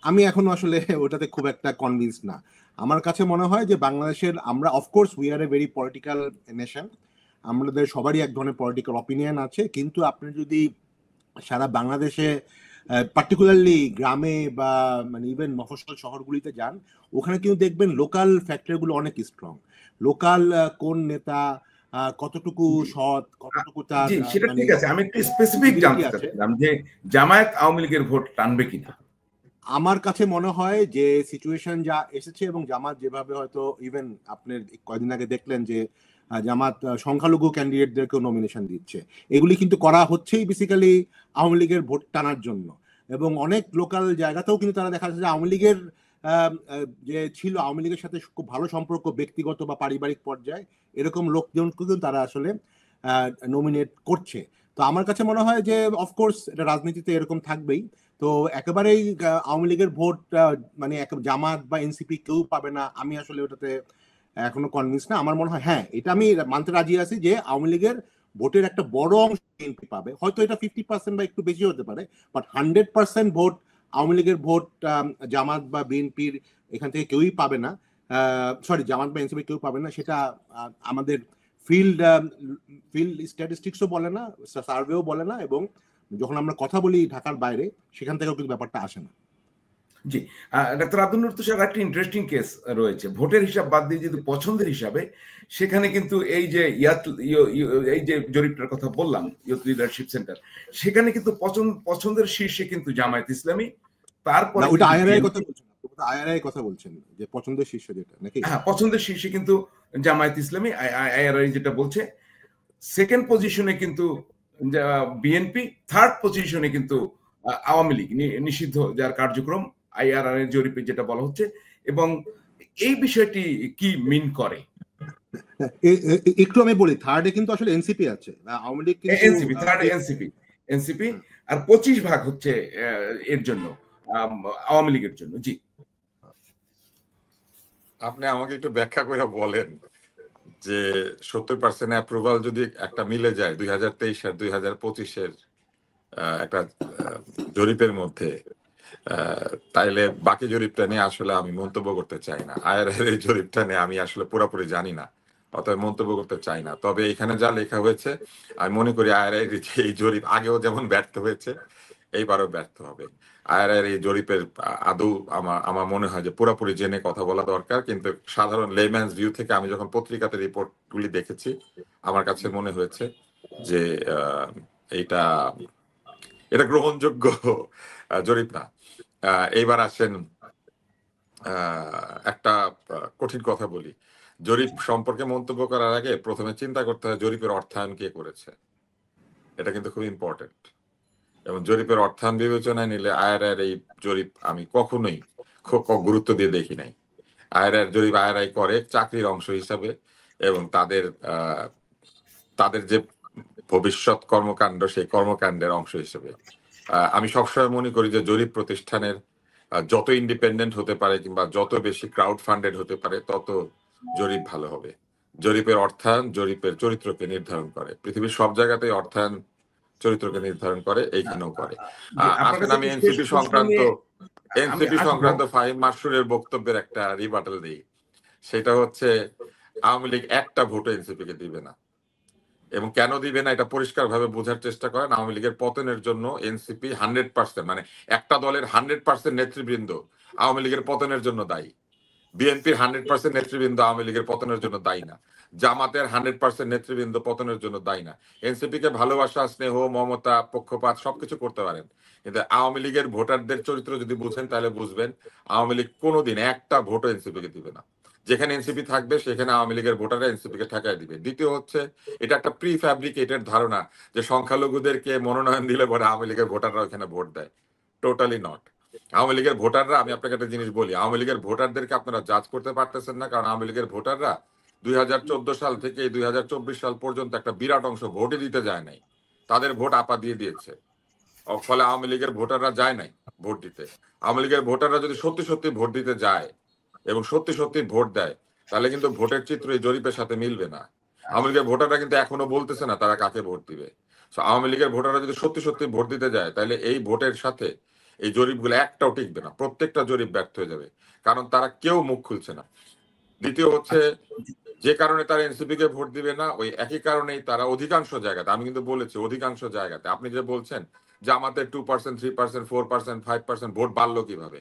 A: আমি এখনো আসলে ওটাতে খুব একটা কনভিন্স না। আমার কাছে মনে হয় যে বাংলাদেশের আমরা of course we are a very political nation, আমাদের সবারই এক ধরনের পলিটিক্যাল অপিনিয়ন আছে, কিন্তু আপনি যদি সারা বাংলাদেশে পার্টিকুলারলি গ্রামে বা মানে ইভেন মফস্বল শহরগুলিতে যান, ওখানে কিন্তু দেখবেন লোকাল ফ্যাক্টরগুলো অনেক স্ট্রং। লোকাল কোন নেতা কতটুকু সৎ, কতটুকু তার
B: সেটা ঠিক আছে। আমি একটু স্পেসিফিক জানতে চাচ্ছিলাম যে জামায়াত আওয়ামী লীগের ভোট টানবে কিনা।
A: আমার কাছে মনে হয় যে সিচুয়েশন যা এসেছে এবং জামাত যেভাবে হয়তো ইভেন আপনি কয়েকদিন আগে দেখলেন যে জামাত সংখ্যালঘু ক্যান্ডিডেটদেরকেও নমিনেশন দিচ্ছে, এগুলি কিন্তু করা হচ্ছেই বেসিক্যালি আওয়ামী লীগের ভোট টানার জন্য। এবং অনেক লোকাল জায়গাতেও কিন্তু তারা দেখা যাচ্ছে যে আওয়ামী লীগের যে ছিল, আওয়ামী লীগের সাথে খুব ভালো সম্পর্ক ব্যক্তিগত বা পারিবারিক পর্যায়ে, এরকম লোকজনকে কিন্তু তারা আসলে নমিনেট করছে। তো আমার কাছে মনে হয় যে অফকোর্স এটা রাজনীতিতে এরকম থাকবেই। তো একেবারেই আওয়ামী লীগের ভোট মানে জামাত বা এনসিপি কেউ পাবে না, আমি আসলে ওটাতে এখনো কনভিন্স না। আমার মনে হয় হ্যাঁ, এটা আমি মানতে রাজি আছি যে আওয়ামী লীগের ভোটের একটা বড় অংশ বিএনপি পাবে, হয়তো এটা 50% বা একটু বেশি হতে পারে, বাট 100% ভোট আওয়ামী লীগের ভোট জামাত বা বিএনপির এখান থেকে কেউই পাবে না। সরি, জামাত বা এনসিপি কেউ পাবে না, সেটা আমাদের ফিল্ড ফিল্ড স্ট্যাটিস্টিক্সও বলে না, সার্ভেও বলে না, এবং যখন আমরা কথা বলি ঢাকার বাইরে সেখান থেকেও কিন্তু ব্যাপারটা আসে না।
B: জি, ডাক্তার আব্দুল নূর তুষার, একটা ইন্টারেস্টিং কেস রয়েছে। ভোটের হিসাব বাদ দিয়ে যদি পছন্দের হিসাবে, সেখানে কিন্তু এই যে এই যে জরিপটার কথা বললাম, ইয়ুথ লিডারশিপ সেন্টার, সেখানে কিন্তু পছন্দের শীর্ষে কিন্তু জামায়াত ইসলামী, তারপরে
A: ওটা আইআরআই কথা বলছেন, আইআরআই কথা বলছেন যে পছন্দের শীর্ষ যেটা নাকি?
B: হ্যাঁ, পছন্দের শীর্ষে কিন্তু জামায়াত ইসলামী, আইআরআই যেটা বলছে। সেকেন্ড পজিশনে কিন্তু বিএনপি, থার্ড পজিশনে কিন্তু আওয়ামী লীগ, নিষিদ্ধ যার কার্যক্রম আইআরআর এর জরিপে যেটা বলা হচ্ছে। এবং এই বিষয়টি কি মিন করে?
A: একটু আমি বলি, থার্ডে কিন্তু আসলে এনসিপি আছে, আওয়ামী লীগ কিন্তু
B: এনসিপি, থার্ড এনসিপি আর 25% হচ্ছে এর জন্য, আওয়ামী লীগের জন্য। জি,
C: আপনি আমাকে একটু ব্যাখ্যা করে বলেন যে 70% অ্যাপ্রুভাল যদি একটা মিলে যায় 2023 আর 2025-এর একটা জরিপের মধ্যে, তাইলে বাকি জরিপটা নিয়ে আসলে আমি মন্তব্য করতে চাই না। আইআরআর এই জরিপটা নিয়ে আমি আসলে পুরোপুরি জানি না, অতএব মন্তব্য করতে চাই না। তবে এখানে যা লেখা হয়েছে, আমি মনে করি আইআরআর এই জরিপ আগেও যেমন ব্যর্থ হয়েছে, এইবারও ব্যর্থ হবে। আইআরআর এই জরিপের আদৌ আমার মনে হয় যে পুরোপুরি জেনে কথা বলা দরকার। কিন্তু সাধারণ লেম্যানস ভিউ থেকে আমি যখন পত্রিকাতে রিপোর্টগুলি দেখেছি, আমার কাছে মনে হয়েছে যে এটা গ্রহণযোগ্য জরিপ না। এইবার আসেন, একটা কঠিন কথা বলি। জরিপ সম্পর্কে মন্তব্য করার আগে প্রথমে চিন্তা করতে হয় জরিপের অর্থায়ন কে করেছে। এটা কিন্তু খুব ইম্পর্টেন্ট। এবং জরিপের অর্থায়ন বিবেচনায় নিলে আইআরআর এই জরিপ আমি কখনোই খুব গুরুত্ব দিয়ে দেখি নাই। আইআরআর জরিপ আইআরআই করে চাকরির অংশ হিসাবে, এবং তাদের যে ভবিষ্যৎ কর্মকাণ্ড, সেই কর্মকাণ্ডের অংশ হিসেবে। আমি সবসময় মনে করি যে জরিপ প্রতিষ্ঠানের যত ইন্ডিপেন্ডেন্ট হতে পারে কিংবা যত বেশি ক্রাউড ফান্ডেড হতে পারে, তত জরিপ ভালো হবে। জরিপের অর্থায়ন জরিপের চরিত্রকে নির্ধারণ করে। পৃথিবীর সব জায়গাতেই অর্থায়ন চরিত্রকে নির্ধারণ করে, এইখানেও করে। আসেন আমি এনসিপি সংক্রান্ত ফাহিম মাসুরের বক্তব্যের একটা রিবাটাল দিই। সেটা হচ্ছে আওয়ামী লীগ একটা ভোটও এনসিপি কে দিবে না। এবং কেন দিবে না এটা পরিষ্কার ভাবে বোঝার চেষ্টা করেন। আওয়ামী লীগের পতনের জন্য এনসিপি 100%, মানে একটা দলের 100% নেতৃবৃন্দ আওয়ামী লীগের পতনের জন্য দায়ী। বিএনপির 100% নেতৃবৃন্দ আওয়ামী লীগের পতনের জন্য দায়ী না। জামাতের 100% নেতৃবৃন্দ পতনের জন্য দায়ী না। এনসিপি কে ভালোবাসা, স্নেহ, মমতা, পক্ষপাত সবকিছু করতে পারেন, কিন্তু আওয়ামী লীগের ভোটারদের চরিত্র যদি বুঝেন তাহলে বুঝবেন আওয়ামী লীগ কোনোদিন একটা ভোটও এনসিপি কে দিবে না। যেখানে এনসিপি থাকবে সেখানে আওয়ামী লীগের ভোটাররা এনসিপি কে ঠেকায় দিবে। দ্বিতীয় হচ্ছে, এটা একটা প্রি ফ্যাব্রিকেটেড ধারণা যে সংখ্যালঘুদেরকে মনোনয়ন দিলে পরে আওয়ামী লীগের ভোটাররা ওখানে ভোট দেয়। Totally not. আওয়ামী লীগের ভোটাররা, আমি আপনাকে একটা জিনিস বলি, আওয়ামী লীগের ভোটারদেরকে আপনারা জাজ করতে পারতেছেন না, কারণ আওয়ামী লীগের ভোটাররা 2014 সাল থেকে 2024 সাল পর্যন্ত একটা বিরাট অংশ ভোটই দিতে যায় নাই, তাদের ভোট আপা দিয়ে দিয়েছে। ফলে আওয়ামী লীগের ভোটাররা যায় নাই ভোট দিতে। আওয়ামী লীগের ভোটাররা যদি সত্যি সত্যি ভোট দিতে যায় এবং সত্যি সত্যি ভোট দেয়, তাহলে কিন্তু ভোটের চিত্র এই জরিপের সাথে মিলবে না। আওয়ামী লীগের ভোটাররা কিন্তু এখনো বলতেছে না তারা কাকে ভোট দিবে। আওয়ামী লীগের ভোটাররা যদি সত্যি সত্যি ভোট দিতে যায়, তাহলে এই ভোটের সাথে এই জরিপগুলো একটাও টিকবে না, প্রত্যেকটা জরিপ ব্যর্থ হয়ে যাবে, কারণ তারা কেউ মুখ খুলছে না। দ্বিতীয় হচ্ছে, যে কারণে তারা এনসিপি কে ভোট দিবে না, ওই একই কারণেই তারা অধিকাংশ জায়গাতে, আমি কিন্তু বলেছি অধিকাংশ জায়গাতে, আপনি যে বলছেন জামাতের 2%, 3%, 4%, 5% ভোট বাড়লো কিভাবে,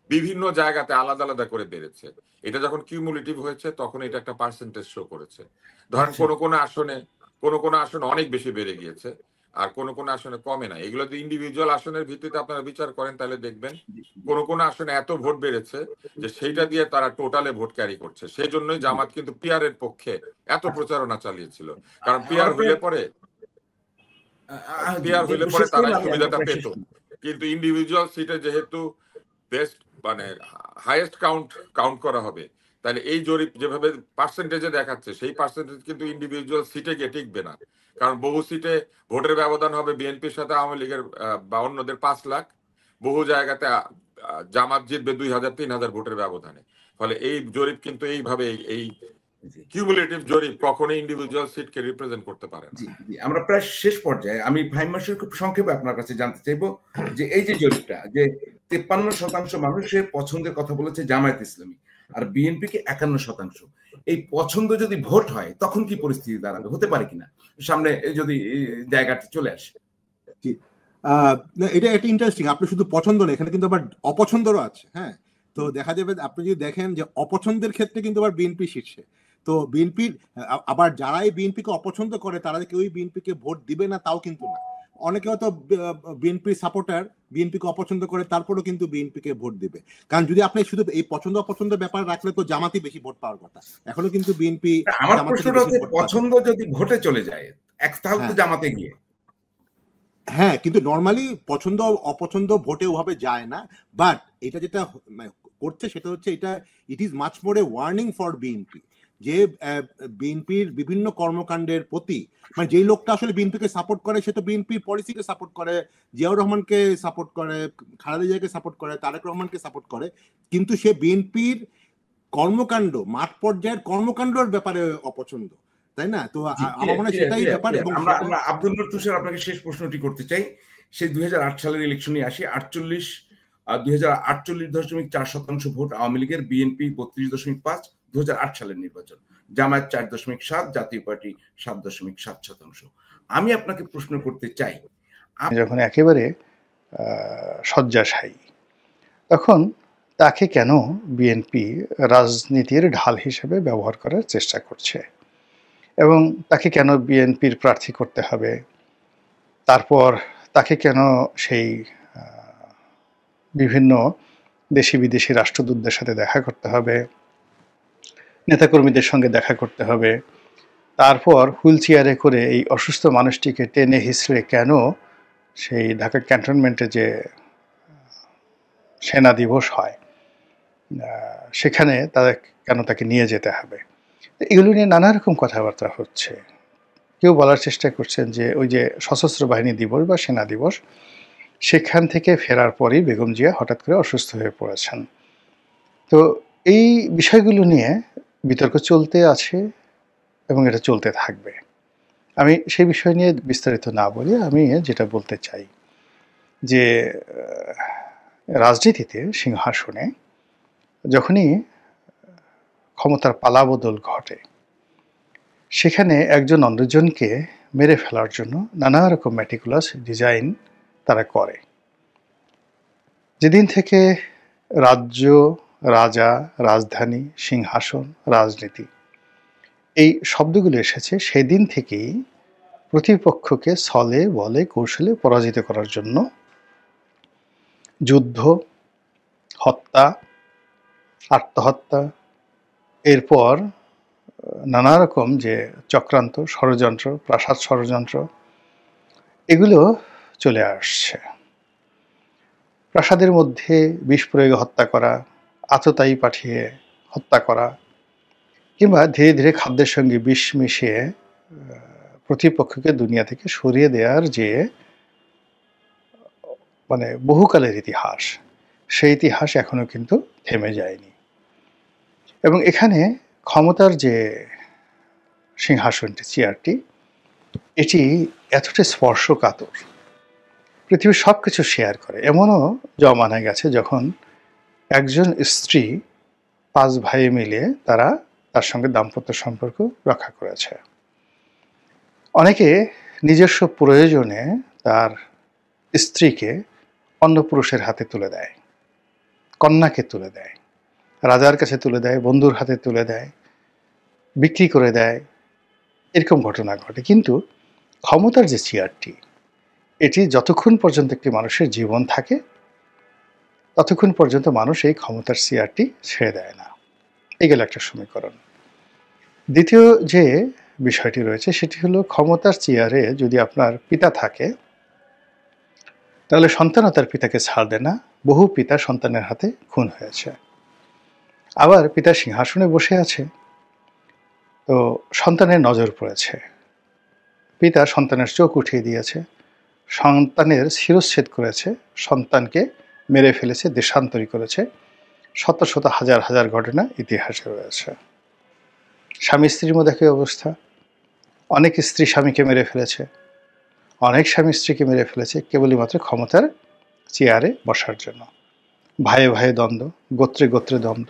C: বিভিন্ন জায়গাতে আলাদা আলাদা করে বেড়েছে। এটা যখন কিউমুলেটিভ হয়েছে তখন এটা একটা পার্সেন্টেজ শো করেছে। ধরেন কোন কোন আসনে অনেক বেশি বেড়ে গিয়েছে, আর কোন কোন আসনে কমে না। এগুলো যদি ইন্ডিভিজুয়াল আসনের ভিত্তিতে আপনারা বিচার করেন, তাহলে দেখবেন কোন কোন আসনে এত ভোট বেড়েছে যে সেইটা দিয়ে তারা টোটালে ভোট ক্যারি করছে। সেই জন্যই জামাত কিন্তু পিয়ারের পক্ষে এত প্রচারণা চালিয়েছিল, কারণ পিয়ার হইলে পরে তারা সুবিধাটা পেত। কিন্তু ইন্ডিভিজুয়াল সিটে যেহেতু বেস্ট, মানে হাইয়েস্ট কাউন্ট করা হবে, তাহলে এই জরিপ যেভাবে পার্সেন্টেজে দেখাচ্ছে, সেই পার্সেন্টেজ কিন্তু ইন্ডিভিজুয়াল সিটে গিয়ে টিকবে না। কারণ বহু সিটে ভোটের ব্যবধান হবে বিএনপির সাথে আওয়ামী লীগের বা অন্যদের 5 লাখ, বহু জায়গাতে জামাত জিতবে 2000-3000 ভোটের ব্যবধানে। ফলে এই জরিপ কিন্তু এইভাবে এই
B: জি
C: কিউমুলেটিভ জরিপ কখনোই ইন্ডিভিজুয়াল সিটকে রিপ্রেজেন্ট করতে পারে না।
B: জি জি, আমরা প্রায় শেষ পর্যায়ে। আমি ফাহিম মাসুদ খুব সংক্ষেপে আপনার কাছে জানতে চাইবো যে এই যে জরিপটা, যে 53% মানুষের পছন্দের কথা বলেছে জামায়াত ইসলামী আর বিএনপিকে 51%, এই পছন্দ যদি ভোট হয় তখন কি পরিস্থিতি দাঁড়াবে, হতে পারে কিনা সামনে যদি এই জায়গাটা চলে আসে?
A: জি, না, এটা একটা ইন্টারেস্টিং। আপনি শুধু পছন্দ না, এখানে কিন্তু আবার অপছন্দেরও আছে। হ্যাঁ, তো দেখা যাবে আপনি যদি দেখেন যে অপছন্দের ক্ষেত্রে কিন্তু আবার বিএনপি শীর্ষে। তো বিএনপির আবার যারাই বিএনপিকে অপছন্দ করে তারা কেউই বিএনপিকে ভোট দিবে না তাও কিন্তু না। অনেকে হয়তো বিএনপির সাপোর্টার, বিএনপিকে অপছন্দ করে তারপরেও কিন্তু বিএনপিকে ভোট দিবে। কারণ যদি আপনি শুধু এই পছন্দ অপছন্দের ব্যাপার রাখলে তো জামাতই বেশি ভোট পাওয়ার কথা। এখনো কিন্তু বিএনপি
B: আমার
A: জামাত থেকে
B: প্রশ্নটা
A: বেশি
B: হচ্ছে
A: ভোট পাবে।
B: পছন্দ যদি ভোটে চলে যায় তাহলে তো
A: হ্যাঁ
B: জামাতে গিয়ে।
A: হ্যাঁ, কিন্তু নর্মালি পছন্দ অপছন্দ ভোটে ওভাবে যায় না। বাট এটা যেটা মানে করছে সেটা হচ্ছে এটা it is much more A warning for BNP, যে বিএনপির বিভিন্ন কর্মকাণ্ডের প্রতি, মানে যেই লোকটা আসলে বিএনপিকে সাপোর্ট করে সে তো বিএনপির পলিসিকে সাপোর্ট করে, জিয়াউর রহমানকে সাপোর্ট করে, খালেদা জিয়াকে সাপোর্ট করে, তারেক রহমানকে সাপোর্ট করে, কিন্তু সে বিএনপির কর্মকাণ্ড, মাঠ পর্যায়ের কর্মকাণ্ডের ব্যাপারে অপছন্দ, তাই না? তো আমার মনে হয় সেটাই ব্যাপার। এবং
B: আমরা আমরা আব্দুল নূর তুষার আপনাকে শেষ প্রশ্নটি করতে চাই। সেই 2008 সালের ইলেকশনে আসি, 248.4% ভোট আওয়ামী লীগের, বিএনপি 32.5, 2008 সালের নির্বাচন, জামায়াত 4.7, জাতীয় পার্টি 7.7%। আমি আপনাকে প্রশ্ন করতে চাই,
D: যখন একেবারে শয্যাশায়ী, তখন তাকে কেন বিএনপি রাজনীতির ঢাল হিসেবে ব্যবহার করার চেষ্টা করছে, এবং তাকে কেন বিএনপির প্রার্থী করতে হবে, তারপর তাকে কেন সেই বিভিন্ন দেশি বিদেশি রাষ্ট্রদূতদের সাথে দেখা করতে হবে, নেতাকর্মীদের সঙ্গে দেখা করতে হবে, তারপর হুইল চেয়ারে করে এই অসুস্থ মানুষটিকে টেনে হিসড়ে কেন সেই ঢাকা ক্যান্টনমেন্টে যে সেনা দিবস হয় সেখানে কেন তাকে নিয়ে যেতে হবে। এগুলো নিয়ে নানা রকম কথাবার্তা হচ্ছে। কেউ বলার চেষ্টা করছেন যে ওই যে সশস্ত্র বাহিনী দিবস বা সেনা দিবস, সেখান থেকে ফেরার পরই বেগম জিয়া হঠাৎ করে অসুস্থ হয়ে পড়েছেন। তো এই বিষয়গুলো নিয়ে বিতর্ক চলতে আছে এবং এটা চলতে থাকবে। আমি সেই বিষয় নিয়ে বিস্তারিত না বলি, আমি যেটা বলতে চাই যে রাজনীতিতে সিংহাসনে যখনই ক্ষমতার পালাবদল ঘটে, সেখানে একজন অন্যজনকে মেরে ফেলার জন্য নানা রকম ম্যাটিকুলাস ডিজাইন তারা করে। যেদিন থেকে রাজ্য, রাজা, রাজধানী, সিংহাসন, রাজনীতি এই শব্দগুলো এসেছে, সেদিন থেকেই প্রতিপক্ষকে ছলে বলে কৌশলে পরাজিত করার জন্য যুদ্ধ, হত্যা, আত্মহত্যা, এরপর নানা রকম যে চক্রান্ত, ষড়যন্ত্র, প্রাসাদ ষড়যন্ত্র, এগুলো চলে আসছে। প্রাসাদের মধ্যে বিষ প্রয়োগে হত্যা করা, আততায়ী পাঠিয়ে হত্যা করা, কিংবা ধীরে ধীরে খাদ্যের সঙ্গে বিষ মিশিয়ে প্রতিপক্ষকে দুনিয়া থেকে সরিয়ে দেওয়ার যে মানে বহুকালের ইতিহাস, সেই ইতিহাস এখনো কিন্তু থেমে যায়নি। এবং এখানে ক্ষমতার যে সিংহাসনটি, চেয়ারটি, এটি এতটা স্পর্শকাতর, পৃথিবীর সব কিছু শেয়ার করে। এমনও জমানা গেছে যখন একজন স্ত্রী 5 ভাই মিলে তার সঙ্গে দাম্পত্য সম্পর্ক রক্ষা করেছে। অনেকে নিজস্ব প্রয়োজনে তার স্ত্রীকে অন্য পুরুষের হাতে তুলে দেয়, কন্যাকে তুলে দেয়, রাজার কাছে তুলে দেয়, বন্ধুর হাতে তুলে দেয়, বিক্রি করে দেয়, এরকম ঘটনা ঘটে। কিন্তু ক্ষমতার যে চেয়ারটি, এটি যতক্ষণ পর্যন্ত একটি মানুষের জীবন থাকে ততক্ষণ পর্যন্ত মানুষ এই ক্ষমতার চেয়ারটি ছেড়ে দেয় না। এই গেল একটা সমীকরণ। দ্বিতীয় যে বিষয়টি রয়েছে সেটি হলো, ক্ষমতার চেয়ারে যদি আপনার পিতা থাকে তাহলে সন্তানও তার পিতাকে ছাড় দেয় না। বহু পিতা সন্তানের হাতে খুন হয়েছে। আবার পিতা সিংহাসনে বসে আছে, তো সন্তানের নজর পড়েছে, পিতা সন্তানের চোখ উঠিয়ে দিয়েছে, সন্তানের শিরচ্ছেদ করেছে, সন্তানকে মেরে ফেলেছে, দেশান্তরী করেছে, শত শত হাজার হাজার ঘটনা ইতিহাসে রয়েছে। স্বামী স্ত্রীর মধ্যে একই অবস্থা। অনেক স্ত্রী স্বামীকে মেরে ফেলেছে, অনেক স্বামী স্ত্রীকে মেরে ফেলেছে কেবলই মাত্র ক্ষমতার চেয়ারে বসার জন্য। ভাইয়ে ভাইয়ে দ্বন্দ্ব, গোত্রে গোত্রে দ্বন্দ্ব,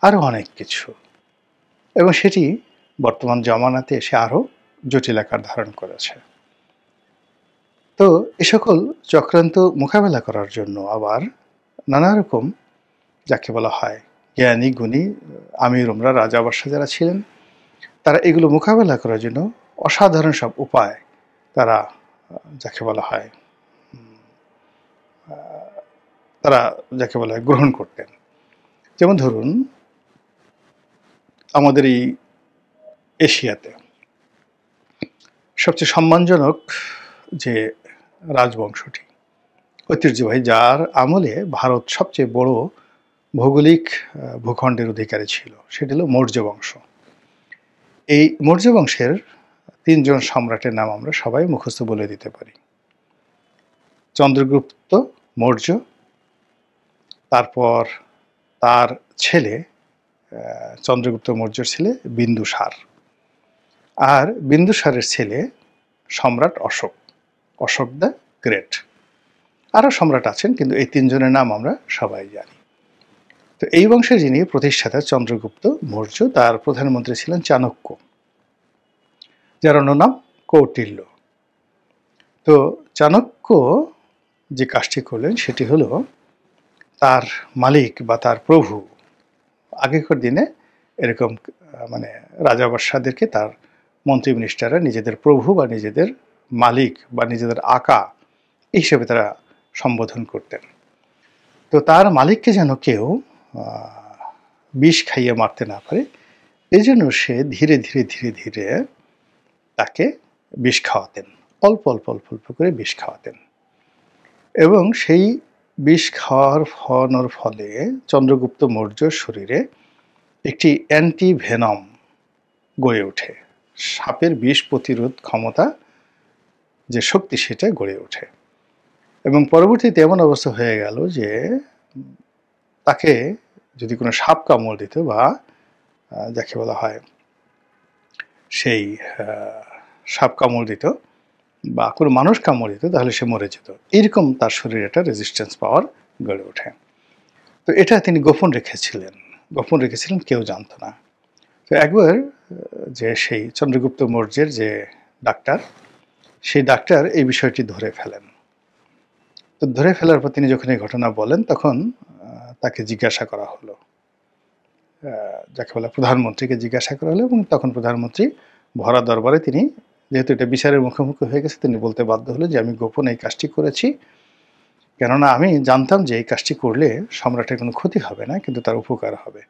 D: আরও অনেক কিছু। এবং সেটি বর্তমান জমানাতে এসে আরও জটিল আকার ধারণ করেছে। তো এ সকল চক্রান্ত মোকাবেলা করার জন্য আবার নানা রকম যাকে বলা হয় জ্ঞানী গুণী আমির উমরা রাজা বাদশাহ যারা ছিলেন, তারা এগুলো মোকাবেলা করার জন্য অসাধারণ সব উপায় তারা যাকে বলা হয় গ্রহণ করতেন। যেমন ধরুন, আমাদের এই এশিয়াতে সবচেয়ে সম্মানজনক যে রাজবংশটি ঐতিহ্যবাহী, যার আমলে ভারত সবচেয়ে বড় ভৌগোলিক ভূখণ্ডের অধিকারী ছিল, সেটি হলো মৌর্য বংশ। এই মৌর্য বংশের 3 জন সম্রাটের নাম আমরা সবাই মুখস্থ বলে দিতে পারি। চন্দ্রগুপ্ত মৌর্য, তারপর তার ছেলে চন্দ্রগুপ্ত মৌর্যের ছেলে বিন্দুসার, আর বিন্দুসারের ছেলে সম্রাট অশোক, অশোক দ্য গ্রেট। আরও সম্রাট আছেন, কিন্তু এই 3 জনের নাম আমরা সবাই জানি। তো এই বংশের যিনি প্রতিষ্ঠাতা চন্দ্রগুপ্ত মৌর্য, তার প্রধানমন্ত্রী ছিলেন চাণক্য, যার অন্য নাম কৌটিল্য। তো চাণক্য যে কাজটি করলেন সেটি হলো তার মালিক বা তার প্রভু, আগেকার দিনে এরকম রাজা বাদশাহদেরকে তার মন্ত্রী মিনিস্টাররা নিজেদের প্রভু বা নিজেদের মালিক বা নিজেদের আকা এই হিসেবে তারা সম্বোধন করতেন। তো তার মালিককে যেন কেউ বিষ খাইয়ে মারতে না পারে, এই জন্য সে ধীরে ধীরে ধীরে ধীরে তাকে বিষ খাওয়াতেন, অল্প অল্প অল্প অল্প করে বিষ খাওয়াতেন। এবং সেই বিষ খাওয়ানোর ফলে চন্দ্রগুপ্ত মৌর্যর শরীরে একটি অ্যান্টিভেনম গড়ে ওঠে, সাপের বিষ প্রতিরোধ ক্ষমতা যে শক্তি সেটা গড়ে ওঠে। এবং পরবর্তীতে এমন অবস্থা হয়ে গেল যে তাকে যদি কোনো সাপ কামড় দিত বা যাকে বলা হয় সেই সাপ কামড় দিত বা কোনো মানুষ কামড় দিত, তাহলে সে মরে যেত। এরকম তার শরীরে একটা রেজিস্ট্যান্স পাওয়ার গড়ে ওঠে। তো এটা তিনি গোপন রেখেছিলেন, কেউ জানতো না। তো একবার যে সেই চন্দ্রগুপ্ত মৌর্যের যে ডাক্তার, সেই ডাক্তার এই বিষয়টি ধরে ফেলেন। তো ধরে ফেলার পর তিনি যখন এই ঘটনা বলেন, তখন তাকে জিজ্ঞাসা করা হলো, যাকে বলে প্রধানমন্ত্রীকে জিজ্ঞাসা করা হলো। এবং তখন প্রধানমন্ত্রী ভরা দরবারে তিনি, যেহেতু এটা বিচারের মুখোমুখি হয়ে গেছে, তিনি বলতে বাধ্য হলো যে আমি গোপন এই কাজটি করেছি, কেননা আমি জানতাম যে এই কাজটি করলে সম্রাটের কোনো ক্ষতি হবে না, কিন্তু তার উপকার হবে।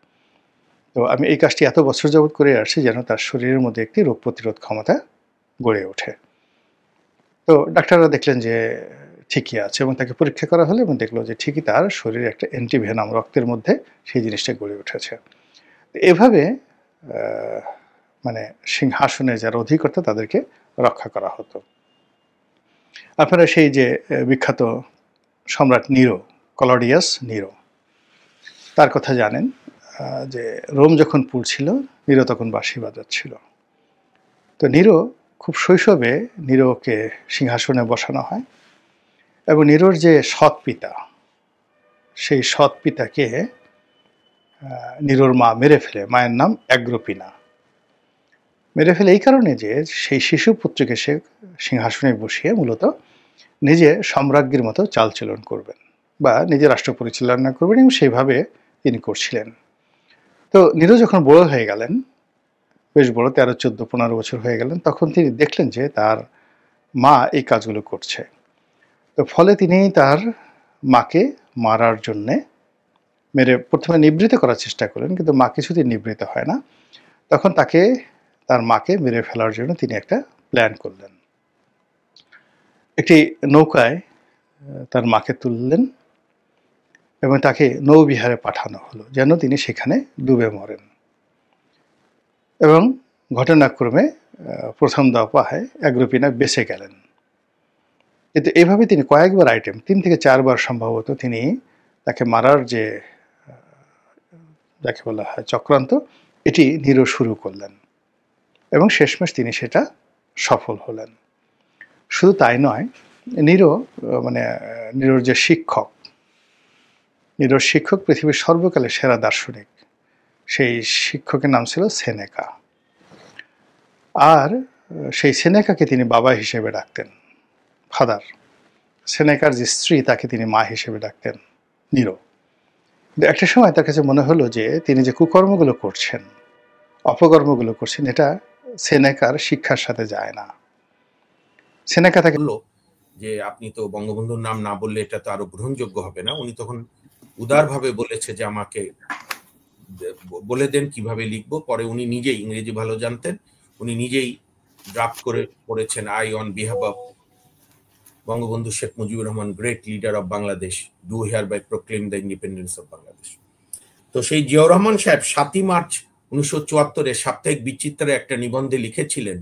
D: তো আমি এই কাজটি এত বছর যাবৎ করে আসছি যেন তার শরীরের মধ্যে একটি রোগ প্রতিরোধ ক্ষমতা গড়ে ওঠে। তো ডাক্তাররা দেখলেন যে ঠিকই আছে, এবং তাকে পরীক্ষা করা হলো এবং দেখলো যে ঠিকই তার শরীরে একটা অ্যান্টিভেনাম রক্তের মধ্যে সেই জিনিসটা গড়ে উঠেছে। এভাবে সিংহাসনের যারা অধিকর্তা তাদেরকে রক্ষা করা হতো। আপনারা সেই যে বিখ্যাত সম্রাট নিরো, ক্লডিয়াস নিরো, তার কথা জানেন যে রোম যখন পুড়ছিল, নিরো তখন বাঁশি বাজাচ্ছিল। তো নিরো খুব শৈশবে নিরোকে সিংহাসনে বসানো হয়, এবং নিরোর যে সৎ পিতা, সেই সৎ পিতাকে নিরোর মা মেরে ফেলে। মায়ের নাম অ্যাগ্রোপিনা। মেরে ফেলে এই কারণে যে সেই শিশু পুত্রকে সে সিংহাসনে বসিয়ে মূলত নিজে সম্রাজ্ঞীর মতো চালচলন করবেন বা নিজে রাষ্ট্র পরিচালনা করবেন, এবং সেইভাবে তিনি করছিলেন। তো নিরো যখন বড় হয়ে গেলেন, বেশ বড়, 13, 14, 15 বছর হয়ে গেলেন, তখন তিনি দেখলেন যে তার মা এই কাজগুলো করছে। তো ফলে তিনি তার মাকে মারার জন্যে প্রথমে নিবৃত করার চেষ্টা করলেন, কিন্তু মা কিছুতেই নিবৃত হয় না। তখন তার মাকে মেরে ফেলার জন্য তিনি একটা প্ল্যান করলেন। একটি নৌকায় তার মাকে তুললেন এবং তাকে নৌবিহারে পাঠানো হলো যেন তিনি সেখানে ডুবে মরেন। এবং ঘটনাক্রমে প্রথম দফায় অ্যাগ্রিপিনা বেঁচে গেলেন। কিন্তু এইভাবে তিনি কয়েকবার 3 থেকে 4 বার সম্ভবত তিনি তাকে মারার যে যাকে বলা হয় চক্রান্ত, এটি নিরো শুরু করলেন এবং শেষমেশ তিনি সেটা সফল হলেন। শুধু তাই নয়, নিরোর যে নিরোর শিক্ষক পৃথিবীর সর্বকালের সেরা দার্শনিক, সেই শিক্ষকের নাম ছিল সেনেকা। আর সেই সেনেকাকে তিনি বাবা হিসেবে ডাকতেন, ফাদার। সেনেকার যে স্ত্রী, তাকে তিনি মা হিসেবে ডাকতেন, নিরো। একটা সময় তার কাছে মনে হলো যে তিনি যে কুকর্মগুলো করছেন, অপকর্মগুলো করছেন, এটা সেনেকার শিক্ষার সাথে যায় না। সেনেকা তাকে
E: বলল যে আপনি তো বঙ্গবন্ধুর নাম না বললে এটা তো আরো গ্রহণযোগ্য হবে না। উনি তখন উদারভাবে বলেছে যে আমাকে বলে দেন কিভাবে লিখবো। পরে উনি নিজেই ইংরেজি ভালো জানতেন, উনি নিজেই ড্রাফট করে পড়েছেন, I on behalf of Bangabandhu Sheikh Mujibur Rahman, great leader of Bangladesh, do hereby proclaim the independence of Bangladesh. তো সেই জিয়াউর রহমান সাহেব 7ই মার্চ 1974-এ সাপ্তাহিক বিচিত্রায় একটা নিবন্ধে লিখেছিলেন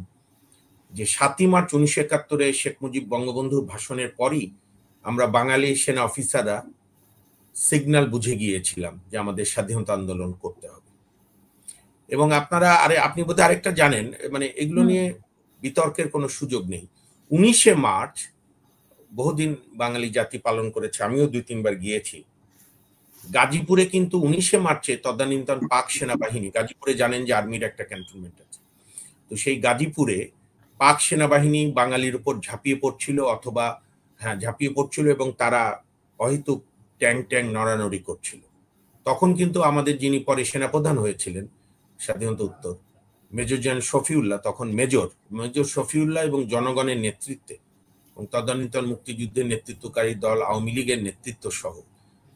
E: যে 7ই মার্চ 1971-এ শেখ মুজিব বঙ্গবন্ধুর ভাষণের পরই আমরা বাঙালি সেনা অফিসাররা সিগন্যাল বুঝে গিয়েছিলাম যে আমাদের স্বাধীনতা আন্দোলন করতে হবে। এবং আপনি বোধহয় আরেকটা জানেন, মানে এগুলো নিয়ে বিতর্কের কোনো সুযোগ নেই। 19শে মার্চ বহুদিন বাঙালি জাতি পালন করেছে, আমিও 2-3 বার গিয়েছি। গাজীপুরে কিন্তু 19শে মার্চে তদানীন্তন পাক সেনাবাহিনী, গাজীপুরে জানেন যে আর্মির একটা ক্যান্টনমেন্ট আছে, তো সেই গাজীপুরে পাক সেনাবাহিনী বাঙালির উপর ঝাঁপিয়ে পড়ছিল এবং তারা অহেতুক ট্যাং নড়ানড়ি করছিল। তখন কিন্তু আমাদের যিনি পরে সেনাপ্রধান হয়েছিলেন স্বাধীনতা উত্তর, মেজর জেনারেল শফিউল্লাহ, তখন মেজর শফিউল্লাহ এবং জনগণের নেতৃত্বে এবং তদানীন্তন মুক্তিযুদ্ধের নেতৃত্বকারী দল আওয়ামী লীগের নেতৃত্ব সহ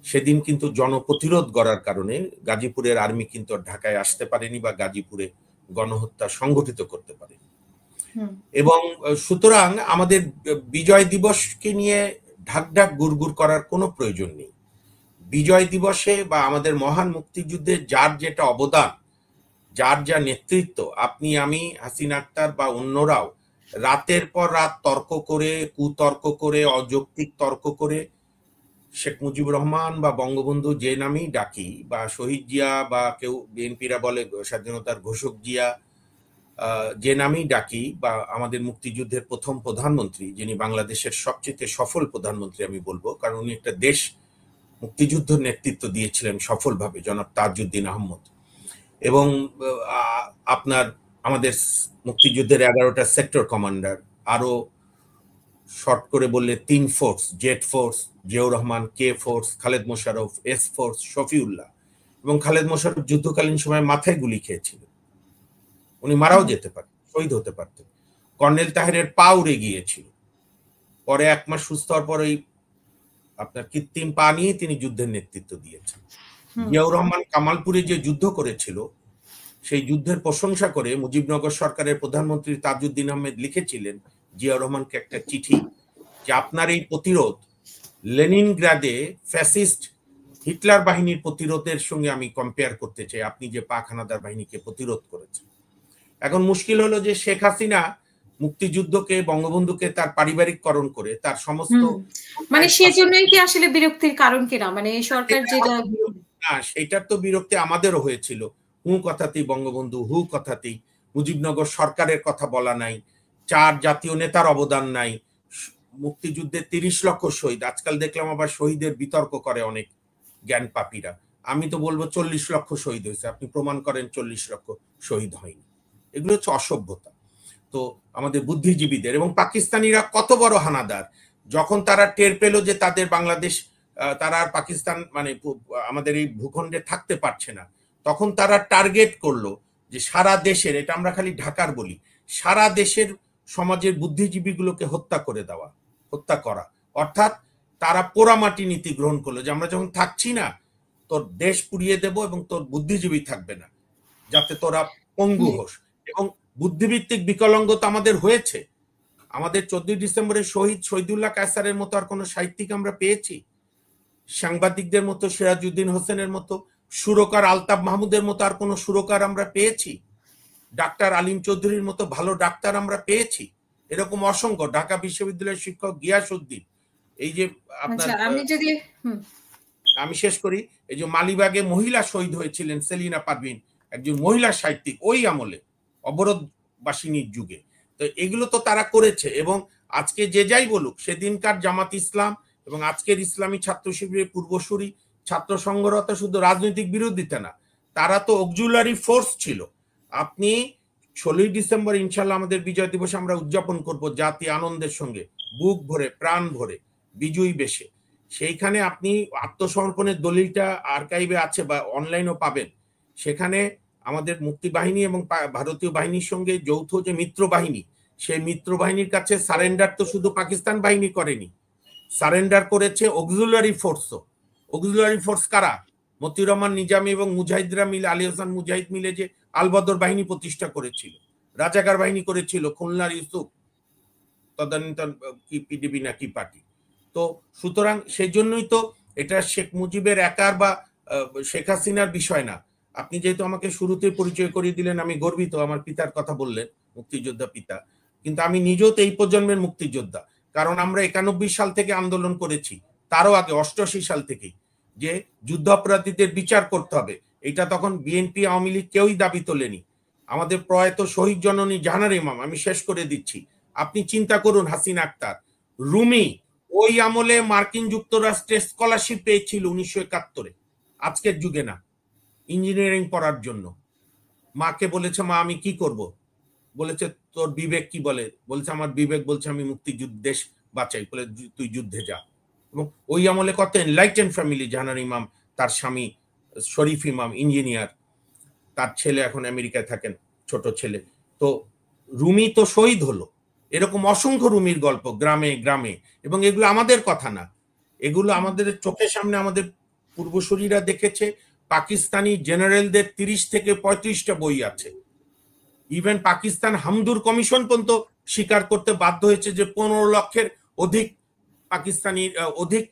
E: সেদিন কিন্তু জনপ্রতিরোধ গড়ার কারণে গাজীপুরের আর্মি কিন্তু ঢাকায় আসতে পারেনি বা গাজীপুরে গণহত্যা সংগঠিত করতে পারেনি। এবং সুতরাং আমাদের বিজয় দিবসকে নিয়ে ঢাক গুড়গুড় করার কোনো প্রয়োজন নেই। বিজয় দিবসে বা আমাদের মহান মুক্তিযুদ্ধে যার যেটা অবদান, যার যা নেতৃত্ব, আপনি, আমি, হাসিনা আক্তার বা অন্যরাও রাতের পর রাত তর্ক করে, কুতর্ক করে, অযৌক্তিক তর্ক করে শেখ মুজিবুর রহমান বা বঙ্গবন্ধু যে নামেই ডাকি, বা শহীদ জিয়া বা কেউ বিএনপিরা বলে স্বাধীনতার ঘোষক জিয়া, যে নামেই ডাকি, বা আমাদের মুক্তিযুদ্ধের প্রথম প্রধানমন্ত্রী, যিনি বাংলাদেশের সবচেয়ে সফল প্রধানমন্ত্রী আমি বলবো, কারণ উনি একটা দেশ মুক্তিযুদ্ধ নেতৃত্ব দিয়েছিলেন সফলভাবে, জনাব তাজউদ্দিন আহমদ। এবং আমাদের মুক্তিযুদ্ধের 11টা সেক্টর কমান্ডার, আরো শর্ট করে বললে 3 force, Z force, Ziaur Rahman, K force, Khaled Mosharraf, S force, Shafiullah. এবং খালেদ মোশাররফ যুদ্ধকালীন সময় মাথায় গুলি খেয়েছিলেন, উনি মারাও যেতে পারতেন, শহীদ হতে পারতেন। কর্নেল তাহেরের পা উড়ে গিয়েছিল, পরে 1 মাস সুস্থ হওয়ার পর ওই আপনার কৃত্রিম পা নিয়ে তিনি যুদ্ধের নেতৃত্ব দিয়েছেন। জিয়াউর রহমান কামালপুরে যে যুদ্ধ করেছিল, সেই যুদ্ধের প্রশংসা করে মুজিবনগর সরকারের প্রধানমন্ত্রী তাজউদ্দিন আহমেদ লিখেছিলেন জিয়াউর রহমানকে একটা চিঠি, যে আপনার এই প্রতিরোধ লেনিনগ্রাদে ফ্যাসিস্ট হিটলার বাহিনীর প্রতিরোধের সঙ্গে আমি কম্পেয়ার করতে চাই, আপনি যে পাক হানাদার বাহিনীকে প্রতিরোধ করেছেন। এখন মুশকিল হলো যে শেখ হাসিনা মুক্তিযুদ্ধকে, বঙ্গবন্ধুকে তার পারিবারিককরণ করে তার সমস্ত,
F: মানে সেজন্যই কি আসলে বিরক্তির কারণ কিনা, মানে সরকার যেটা,
E: না সেটার তো বিরক্তি আমাদেরও হয়েছিল। কথাতেই বঙ্গবন্ধু, কথাতেই মুজিবনগর সরকারের কথা বলা নাই, 4 জাতীয় নেতার অবদান নাই, মুক্তিযুদ্ধে 30 লক্ষ শহীদ। আজকাল দেখলাম আবার শহীদের বিতর্ক করে অনেক জ্ঞান পাপীরা। আমি তো বলবো 40 লক্ষ শহীদ হয়েছে, আপনি প্রমাণ করেন 40 লক্ষ শহীদ হয়নি। এগুলো হচ্ছে অসভ্যতা। তো আমাদের বুদ্ধিজীবীদের এবং পাকিস্তানিরা কত বড় হানাদার, যখন তারা টের পেল যে তাদের বাংলাদেশ, তারা আর পাকিস্তান মানে আমাদের এই ভূখণ্ডে থাকতে পারছে না, তখন তারা টার্গেট করলো যে সারা দেশের, এটা আমরা খালি ঢাকার বলি, সারা দেশের সমাজের বুদ্ধিজীবীগুলোকে হত্যা করা। অর্থাৎ তারা পোড়ামাটি নীতি গ্রহণ করলো, যে আমরা যখন থাকছি না তোর দেশ পুড়িয়ে দেব এবং তোর বুদ্ধিজীবী থাকবে না, যাতে তোরা পঙ্গু হোস। এবং বুদ্ধিভিত্তিক বিকলাঙ্গতা আমাদের হয়েছে। আমাদের 14 ডিসেম্বরের শহীদুল্লাহ কায়সারের মতো আর কোনো সাহিত্যিক আমরা পেয়েছি? সাংবাদিকদের মতো সিরাজউদ্দিন হোসেনের মতো, সুরকার আলতাফ মাহমুদের মতো আর কোনো সুরকার আমরা পেয়েছি? ডাক্তার আলিম চৌধুরীর মতো ভালো ডাক্তার আমরা পেয়েছি? এরকম অসংখ্য। ঢাকা বিশ্ববিদ্যালয়ের শিক্ষক গিয়াসউদ্দিন, এই যে আপনার,
F: আমি যদি
E: আমি শেষ করি, এই যে মালিবাগে মহিলা শহীদ হয়েছিলেন সেলিনা পারভিন, একজন মহিলা সাহিত্যিক ওই আমলে অবরোধ বাসিনীর যুগে। তো এগুলো তো তারা করেছে। এবং আজকে যে যাই বলুক, সেদিনকার জামাত ইসলাম এবং আজকের ইসলামী ছাত্র শিবিরের পূর্বসূরি ছাত্র সংগ্রহ তো শুধু রাজনৈতিক বিরোধিতা না, তারা তো অক্সিলারি ফোর্স ছিল। আপনি 16ই ডিসেম্বর ইনশাল্লাহ আমাদের বিজয় দিবস আমরা উদযাপন করব জাতি আনন্দের সঙ্গে, বুক ভরে প্রাণ ভরে বিজয়ী বেশে। সেইখানে আপনি আত্মসমর্পণের দলিলটা আর্কাইভে আছে বা অনলাইনও পাবেন। সেখানে আমাদের মুক্তি বাহিনী এবং ভারতীয় বাহিনীর সঙ্গে যৌথ যে মিত্র বাহিনী, সেই মিত্র বাহিনীর কাছে সারেন্ডার তো শুধু পাকিস্তান বাহিনী করেনি, সারেন্ডার করেছে অক্সিলারি ফোর্সও। অক্সিলারি ফোর্স কারা? মতিউর রহমান নিজামী এবং মুজাহিদরা মিলে, আলী হাসান মুজাহিদ মিলে যে আলবদর বাহিনী প্রতিষ্ঠা করেছিল, রাজাকার বাহিনী করেছিল খুলনার ইউসুফ, তদানীন্তন কি পিডিবি না কি পার্টি। তো সুতরাং সেই জন্যই তো এটা শেখ মুজিবের একার বা শেখ হাসিনার বিষয় না। আপনি যেহেতু আমাকে শুরুতে পরিচয় করিয়ে দিলেন, আমি গর্বিত, আমার পিতার কথা বললেন, মুক্তিযোদ্ধা পিতা, কিন্তু আমি নিজেও তো এই প্রজন্মের মুক্তিযোদ্ধা। কারণ আমরা 91 সাল থেকে আন্দোলন করেছি, তারও আগে 88 সাল থেকেই, যে যুদ্ধাপরাধীদের বিচার করতে হবে। এটা তখন বিএনপি আওয়ামী লীগ কেউই দাবি তোলেনি। আমাদের প্রয়াত শহীদ জননী জাহানারা ইমাম, আমি শেষ করে দিচ্ছি, আপনি চিন্তা করুন, হাসিনা আক্তার, রুমি ওই আমলে মার্কিন যুক্তরাষ্ট্রে স্কলারশিপ পেয়েছিল 1971-এ, আজকের যুগে না, ইঞ্জিনিয়ারিং পড়ার জন্য। মাকে বলেছে, মা আমি কি করব? বলেছে তোর বিবেক কি বলে? বলছে আমার বিবেক বলছে আমি মুক্তিযুদ্ধ দেশ বাঁচাই, বলে তুই যুদ্ধে যা। এবং ওই আমলে কত এনলাইটেন ফ্যামিলি, জাহানারা ইমাম, তার স্বামী শরীফ ইমাম ইঞ্জিনিয়ার, তার ছেলে এখন আমেরিকায় থাকেন, ছোট ছেলে। তো রুমি তো শহীদ হলো। এরকম অসংখ্য রুমির গল্প গ্রামে গ্রামে, এবং এগুলো আমাদের কথা না, এগুলো আমাদের চোখের সামনে আমাদের পূর্বসূরীরা দেখেছে। পাকিস্তানি জেনারেলদের 30 থেকে 35টা বই আছে। ইভেন পাকিস্তান হামদুর কমিশন পর্যন্ত স্বীকার করতে বাধ্য হয়েছে যে 15 লক্ষের অধিক অধিক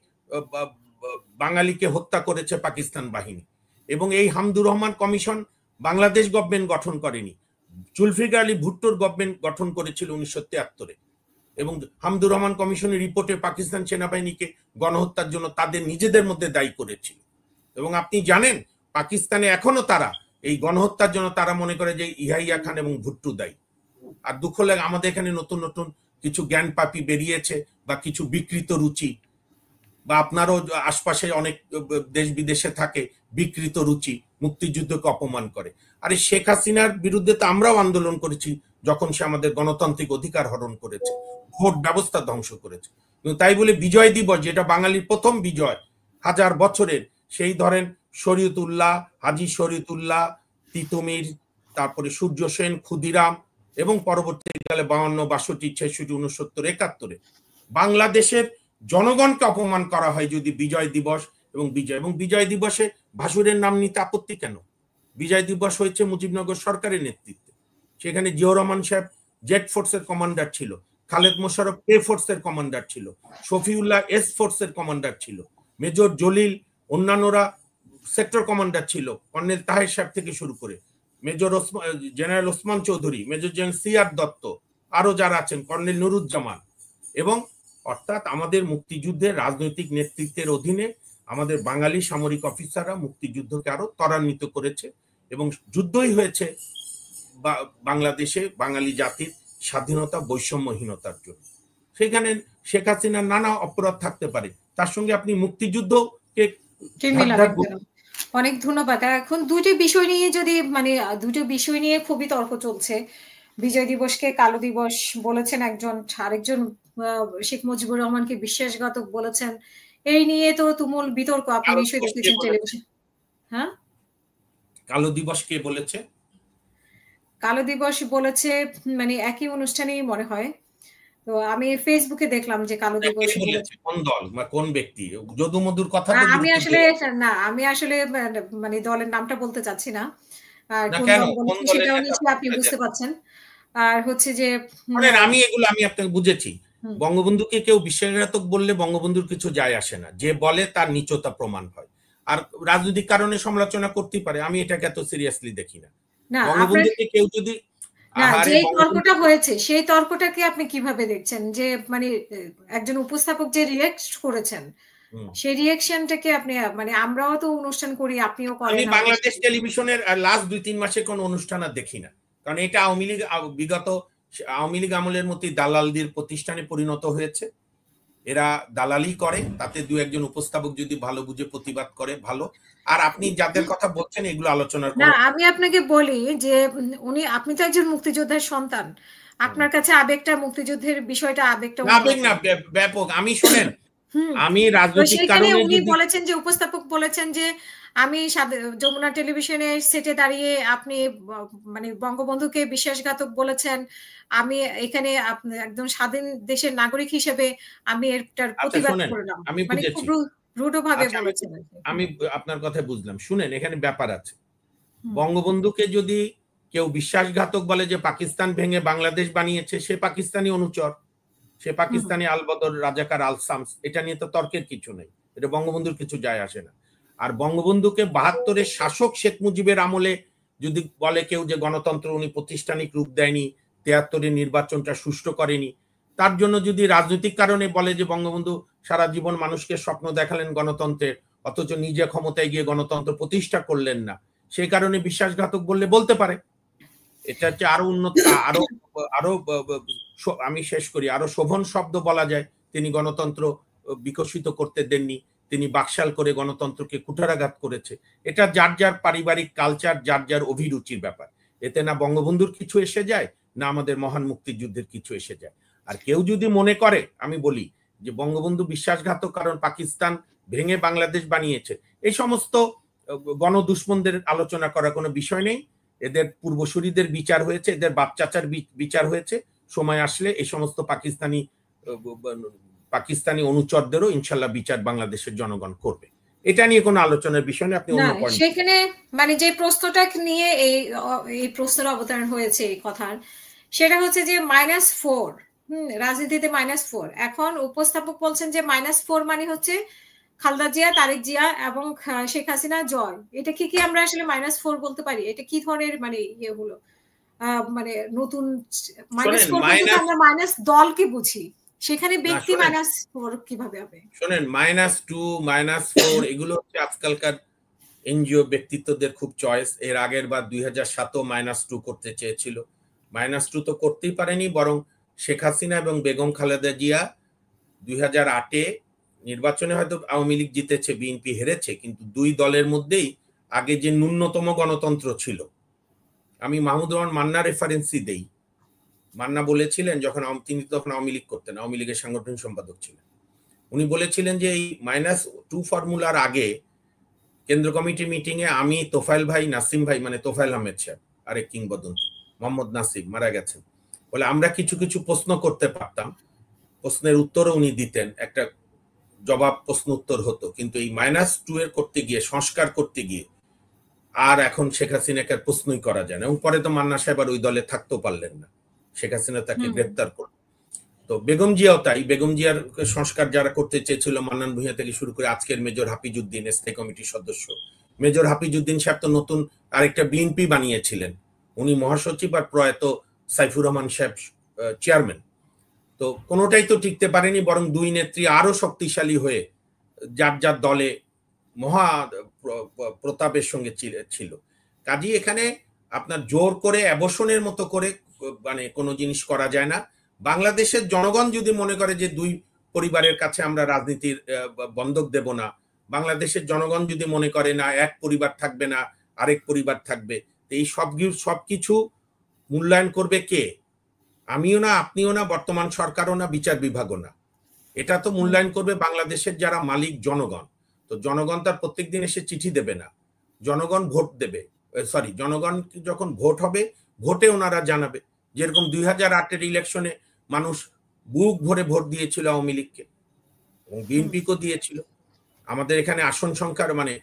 E: বাঙালিকে হত্যা করেছে পাকিস্তান বাহিনী। এবং এই হামদুর রহমান কমিশন বাংলাদেশ গভর্নমেন্ট গঠন করেনি, জুলফিকার আলী ভুট্টোর গভর্নমেন্ট গঠন করেছিল 1973-এ। এবং হামদুর রহমান কমিশনের রিপোর্টে পাকিস্তান সেনাবাহিনীকে গণহত্যার জন্য তাদের নিজেদের মধ্যে দায়ী করেছিল। এবং আপনি জানেন পাকিস্তানে এখনো তারা এই গণহত্যার জন্য তারা মনে করে যে ইয়াহিয়া খান এবং ভুট্টো দায়ী। আর দুঃখ লাগে আমাদের এখানে নতুন নতুন কিছু জ্ঞান পাপি বেরিয়েছে, বা কিছু বিকৃত রুচি, বা আপনারও আশপাশে অনেক দেশ বিদেশে থাকে বিকৃত রুচি, মুক্তিযুদ্ধকে অপমান করে। আরে শেখ হাসিনার বিরুদ্ধে তো আমরাও আন্দোলন করেছি যখন সে আমাদের গণতান্ত্রিক অধিকার হরণ করেছে, ভোট ব্যবস্থা ধ্বংস করেছে। তাই বলে বিজয় দিবস, যেটা বাঙালির প্রথম বিজয় 1000 বছরের, সেই ধরেন শরীয়তুল্লাহ, হাজী শরীয়তুল্লাহ, তিতুমির, তারপরে সূর্য সেন, ক্ষুদিরাম, এবং পরবর্তীকালে 52, 62, 66, 69, 71-এ বাংলাদেশের জনগণকে অপমান করা হয় যদি বিজয় দিবস এবং বিজয় দিবসে ভাসুরের নাম নিতে আপত্তি কেন? বিজয় দিবস হয়েছে মুজিবনগর সরকারের নেতৃত্বে। সেখানে জিয়াউর রহমান সাহেব জেড ফোর্সের কমান্ডার ছিল, খালেদ মোশাররফ কে ফোর্সের কমান্ডার ছিল, শফিউল্লাহ এস ফোর্সের কমান্ডার ছিল, মেজর জলিল, অন্যান্যরা সেক্টর কমান্ডার ছিল, কর্নেল তাহের সাহেব থেকে শুরু করে major general Osman Chowdhury, major general CR Dutta, আরো যারা আছেন, কর্নেল নুরুজ্জামান। এবং অর্থাৎ আমাদের মুক্তিযুদ্ধের রাজনৈতিক নেতৃত্বের অধীনে আমাদের বাঙালি সামরিক অফিসাররা মুক্তিযুদ্ধকে আরো ত্বরান্বিত করেছে, এবং যুদ্ধই হয়েছে বাংলাদেশে বাঙালি জাতির স্বাধীনতা বৈষম্যহীনতার জন্য। সেখানে শেখ হাসিনার নানা অপরাধ থাকতে পারে, তার সঙ্গে আপনি মুক্তিযুদ্ধকে
F: অনেক ধন্যবাদ। এখন দুটো বিষয় নিয়ে যদি দুটো বিষয় নিয়ে খুবই তর্ক চলছে। বিজয় দিবসকে কালো দিবস বলেছেন একজন, আরেকজন শেখ মুজিবুর রহমানকে বিশ্বাসঘাতক বলেছেন। এই নিয়ে তো তুমুল বিতর্ক, আপনি নিশ্চয়ই দেখেছেন টেলিভিশন। হ্যাঁ,
E: কালো দিবস কে বলেছে?
F: কালো দিবস বলেছে একই অনুষ্ঠানেই মনে হয়। তো আমি ফেসবুকে দেখলাম যে কালো দিবস
E: বলেছে। কোন দল বা কোন ব্যক্তি? যদুমধুর কথা
F: আমি আসলে দলের নামটা বলতে চাচ্ছি না, আর কোন দল বলেছে সেটাও নিশ্চয়ই আপনি বুঝতে পারছেন। আর হচ্ছে যে
E: আমি আপনাকে বুঝেছি, বঙ্গবন্ধুকে কেউ বিশ্বাসঘাতক বললে বঙ্গবন্ধুর কিছু যায় আসে না, যে বলে তার নীচতা প্রমাণ হয়। আর রাজনৈতিক কারণে সমালোচনা করতেই পারে, আমি এটাকে এত সিরিয়াসলি দেখি না। বঙ্গবন্ধুকে কেউ যদি
F: যে তর্কটা হয়েছে সেই তর্কটাকে আপনি কিভাবে দেখছেন? যে একজন উপস্থাপক যে রিঅ্যাক্ট করেছেন সেই রিঅ্যাকশনটাকে আপনি মানে আমরাও তো অনুষ্ঠান করি, আপনিও করেন।
E: আমি বাংলাদেশ টেলিভিশনের লাস্ট 2-3 মাসে কোনো অনুষ্ঠান আর দেখি না, কারণ এটা আওয়ামী লীগ বিগত আওয়ামী লীগ আমলের মতোই দালালদের প্রতিষ্ঠানে পরিণত হয়েছে। এরা দালালি করে, তাতে দু একজন উপস্থাপক যদি ভালো বুঝে প্রতিবাদ করে ভালো। আর আপনি যাদের কথা বলছেন এগুলো আলোচনার
F: না, আমি আপনাকে বলি যে আপনি তো একজন মুক্তিযোদ্ধার সন্তান, আপনার কাছে আবেগটা, মুক্তিযুদ্ধের বিষয়টা আবেগটা
E: আবেগ না, ব্যাপক। আমি শুনেন, আমি রাজনৈতিক কারণে
F: উনি বলেছেন যে উপস্থাপক বলেছেন যে আমি যমুনা টেলিভিশনে সেটে দাঁড়িয়ে আপনি মানে বঙ্গবন্ধুকে বিশ্বাসঘাতক বলেছেন, আমি এখানে একদম স্বাধীন দেশের নাগরিক হিসেবে আমি এটার প্রতিবাদ করলাম,
E: আমি
F: মানে খুব রূঢ়ভাবে বলেছেন।
E: আমি আপনার কথা বুঝলাম। শুনেন, এখানে ব্যাপার আছে। বঙ্গবন্ধুকে যদি কেউ বিশ্বাসঘাতক বলে যে পাকিস্তান ভেঙে বাংলাদেশ বানিয়েছে, সে পাকিস্তানি অনুচর, সে পাকিস্তানি আলবদর, রাজাকার, আল শামস, এটা নিয়ে তো তর্কের কিছু নেই, এটা বঙ্গবন্ধুর কিছু যায় আসে না। আর বঙ্গবন্ধুকে 72-এর শাসক শেখ মুজিবের আমলে যদি বলে কেউ যে গণতন্ত্র উনি প্রাতিষ্ঠানিক রূপ দেয়নি, 73-এর নির্বাচনটা সুষ্ঠু করেনি, তার জন্য যদি রাজনৈতিক কারণে বলে যে বঙ্গবন্ধু সারা জীবন মানুষকে স্বপ্ন দেখালেন গণতন্ত্রের, অথচ নিজে ক্ষমতায় গিয়ে গণতন্ত্র প্রতিষ্ঠা করলেন না, সেই কারণে বিশ্বাসঘাতক বললে বলতে পারে। এটা হচ্ছে আরো উন্নত, আরো আরো আমি শেষ করি, আরো শোভন শব্দ বলা যায়, তিনি গণতন্ত্র বিকশিত করতে দেননি, তিনি বাকশাল করে গণতন্ত্রকে কুঠারাঘাত করেছে। এটা যার যার পারিবারিক কালচার, যার যার অভিরুচির ব্যাপার। এতে না বঙ্গবন্ধুর কিছু এসে যায়, না আমাদের মহান মুক্তিযুদ্ধের কিছু এসে যায়। আর কেউ যদি মনে করে, আমি বলি যে বঙ্গবন্ধু বিশ্বাসঘাতক কারণ পাকিস্তান ভেঙে বাংলাদেশ বানিয়েছে, এই সমস্ত গণদুশ্মনদের আলোচনা করার কোনো বিষয় নেই। এদের পূর্বসূরীদের বিচার হয়েছে, এদের বাপ চাচার বিচার হয়েছে। সময় আসলে এই সমস্ত পাকিস্তানি অনুচরদেরও ইনশাল্লাহ বিচার বাংলাদেশের জনগণ করবে। এটা নিয়ে কোনো আলোচনার বিষয় নেই। আপনি অন্য পয়েন্ট,
F: সেখানে মানে যে প্রশ্নটা নিয়ে এই প্রশ্নের অবতারণ হয়েছে এই কথার, সেটা হচ্ছে যে -4, রাজনীতিতে -4। এখন উপস্থাপক বলছেন যে -4 মানে হচ্ছে খালেদা জিয়া, তারেক জিয়া এবং শেখ হাসিনা জয়। এটা কি আমরা আসলে -4 বলতে পারি? এটা কি ধরনের মানে ইয়ে হলো, মানে নতুন -4 আমরা মাইনাস দলকে বুঝি, সেখানে ব্যক্তি -4 কিভাবে হবে?
E: শোনেন, -2, -4 এগুলো হচ্ছে আজকালকার এনজিও ব্যক্তিত্বদের খুব চয়েস। এর আগের বার 2007-ও -2 করতে চেয়েছিল, -2 তো করতেই পারেনি, বরং শেখ হাসিনা এবং বেগম খালেদা জিয়া 2008-এ নির্বাচনে হয়তো আওয়ামী লীগ জিতেছে, বিএনপি হেরেছে, কিন্তু দুই দলের মধ্যেই আগে যে ন্যূনতম গণতন্ত্র ছিল, আমি মাহমুদুর রহমান মান্না রেফারেন্সই দেই। মান্না বলেছিলেন, যখন তিনি তখন আওয়ামী লীগ করতেন, আওয়ামী লীগের সাংগঠনিক সম্পাদক ছিলেন, উনি বলেছিলেন যে এই -2 ফর্মুলার আগে কেন্দ্র কমিটি মিটিং এ আমি, তোফায়েল ভাই, নাসিম ভাই, মানে তোফায়েল আহমেদ সাহেব, আরেক কিংবদন্তি মোহাম্মদ নাসিম মারা গেছেন, বলে আমরা কিছু কিছু প্রশ্ন করতে পারতাম, প্রশ্নের উত্তরও উনি দিতেন, একটা জবাব প্রশ্ন উত্তর হতো, কিন্তু এই -2 এর করতে গিয়ে, সংস্কার করতে গিয়ে আর এখন শেখ হাসিনাকে প্রশ্নই করা যায় না। এবং পরে তো মান্না সাহেব আর ওই দলে থাকতেও পারলেন না, শেখ হাসিনা তাকে গ্রেপ্তার করল। তো বেগম জিয়াও তাই, বেগম জিয়ার সংস্কার যারা করতে চেয়েছিল, মান্নান ভূঁইয়া থেকে শুরু করে আজকের মেজর হাফিজউদ্দিন, স্থায়ী কমিটির সদস্য মেজর হাফিজউদ্দিন সাহেব তো নতুন আরেকটা বিএনপি বানিয়েছিলেন, উনি মহাসচিব, আর প্রয়াত সাইফুর রহমান সাহেব চেয়ারম্যান। তো কোনোটাই তো টিকতে পারেনি, বরং দুই নেত্রী আরো শক্তিশালী হয়ে যার যার দলে মহা প্রতাপের সঙ্গে ছিল। কাজেই এখানে আপনার জোর করে অ্যাবর্শনের মতো করে মানে কোনো জিনিস করা যায় না। বাংলাদেশের জনগণ যদি মনে করে যে দুই পরিবারের কাছে আমরা রাজনীতির বন্ধক দেব না, বাংলাদেশের জনগণ যদি মনে করে না এক পরিবার থাকবে না আরেক পরিবার থাকবে, এই সবকিছু মূল্যায়ন করবে কে? আমিও না, আপনিও না, বর্তমান সরকারও না, বিচার বিভাগও না। এটা তো মূল্যায়ন করবে বাংলাদেশের যারা মালিক, জনগণ। তো জনগণ তার প্রত্যেকদিন এসে চিঠি দেবে না, জনগণ ভোট দেবে, জনগণ যখন ভোট হবে, ভোটে ওনারা জানাবে। যেরকম 2008-এর ইলেকশনে মানুষ বুক ভরে ভোট দিয়েছিল আওয়ামী লীগকে এবং বিএনপিকেও দিয়েছিল। আমাদের এখানে আসন সংখ্যার মানে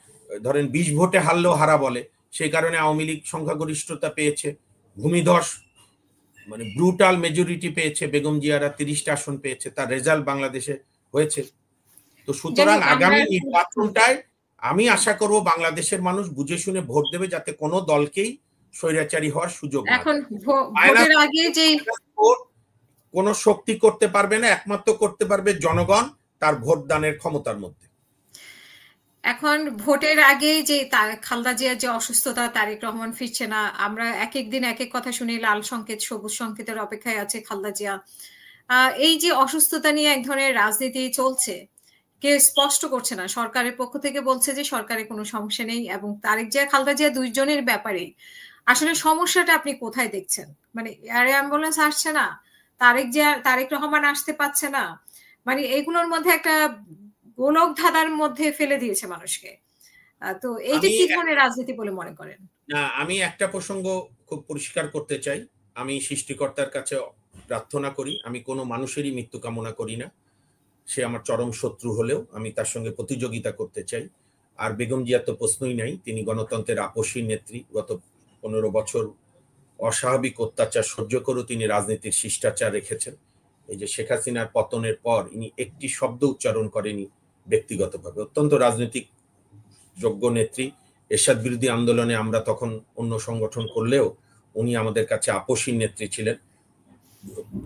E: ধরেন 20 ভোটে হারলেও হারা বলে, সেই কারণে আওয়ামী লীগ সংখ্যাগরিষ্ঠতা পেয়েছে, ভূমিধস মানে ব্রুটাল মেজরিটি পেয়েছে, বেগম জিয়ারা 30টা আসন পেয়েছে, তার রেজাল্ট বাংলাদেশে হয়েছে। তো সুতরাং আগামী নির্বাচনটায় আমি আশা করব বাংলাদেশের মানুষ বুঝে শুনে ভোট দেবে, যাতে কোনো দলকেই স্বৈরাচারী হওয়ার সুযোগ না।
F: এখন ভোটের আগে যে
E: কোনো শক্তি করতে পারবে না, একমাত্র করতে পারবে জনগণ তার ভোট দানের ক্ষমতার মধ্যে।
F: এখন ভোটের আগে যে খালেদা জিয়ার যে অসুস্থতা, তারেক রহমান ফিরছে না, আমরা এক এক দিন এক এক কথা শুনি, লাল সংকেত সবুজ সংকেতের অপেক্ষায় আছে খালেদা জিয়া। এই যে অসুস্থতা নিয়ে এক ধরনের রাজনীতি চলছে, কেউ স্পষ্ট করছে না। সরকারের পক্ষ থেকে বলছে যে সরকারের কোনো সমস্যা নেই, এবং তারেক জিয়া খালেদা জিয়া দুইজনের ব্যাপারে আসলে সমস্যাটা আপনি কোথায় দেখছেন? মানে এয়ার অ্যাম্বুলেন্স আসছে না, তারেক রহমান আসতে পারছে না, মানে এগুলোর মধ্যে একটা গোলক ধাঁধার মধ্যে ফেলে দিয়েছে মানুষকে। তো এইটা কি ধরনের রাজনীতি বলে মনে করেন?
E: না, আমি একটা প্রসঙ্গ খুব পরিষ্কার করতে চাই। আমি সৃষ্টিকর্তার কাছে প্রার্থনা করি, আমি কোনো মানুষেরই মৃত্যু কামনা করি না। সে আমার চরম শত্রু হলেও আমি তার সঙ্গে প্রতিযোগিতা করতে চাই। আর বেগম জিয়া তো প্রশ্নই নাই, তিনি গণতন্ত্রের আপসী নেত্রী। গত 15 বছর অস্বাভাবিক অত্যাচার সহ্য করেও তিনি রাজনীতির শিষ্টাচার রেখেছেন। এই যে শেখ হাসিনার পতনের পর ইনি একটি শব্দ উচ্চারণ করেনি ব্যক্তিগতভাবে। অত্যন্ত রাজনৈতিক যোগ্য নেত্রী। এরশাদ বিরোধী আন্দোলনে আমরা তখন অন্য সংগঠন করলেও উনি আমাদের কাছে আপসী নেত্রী ছিলেন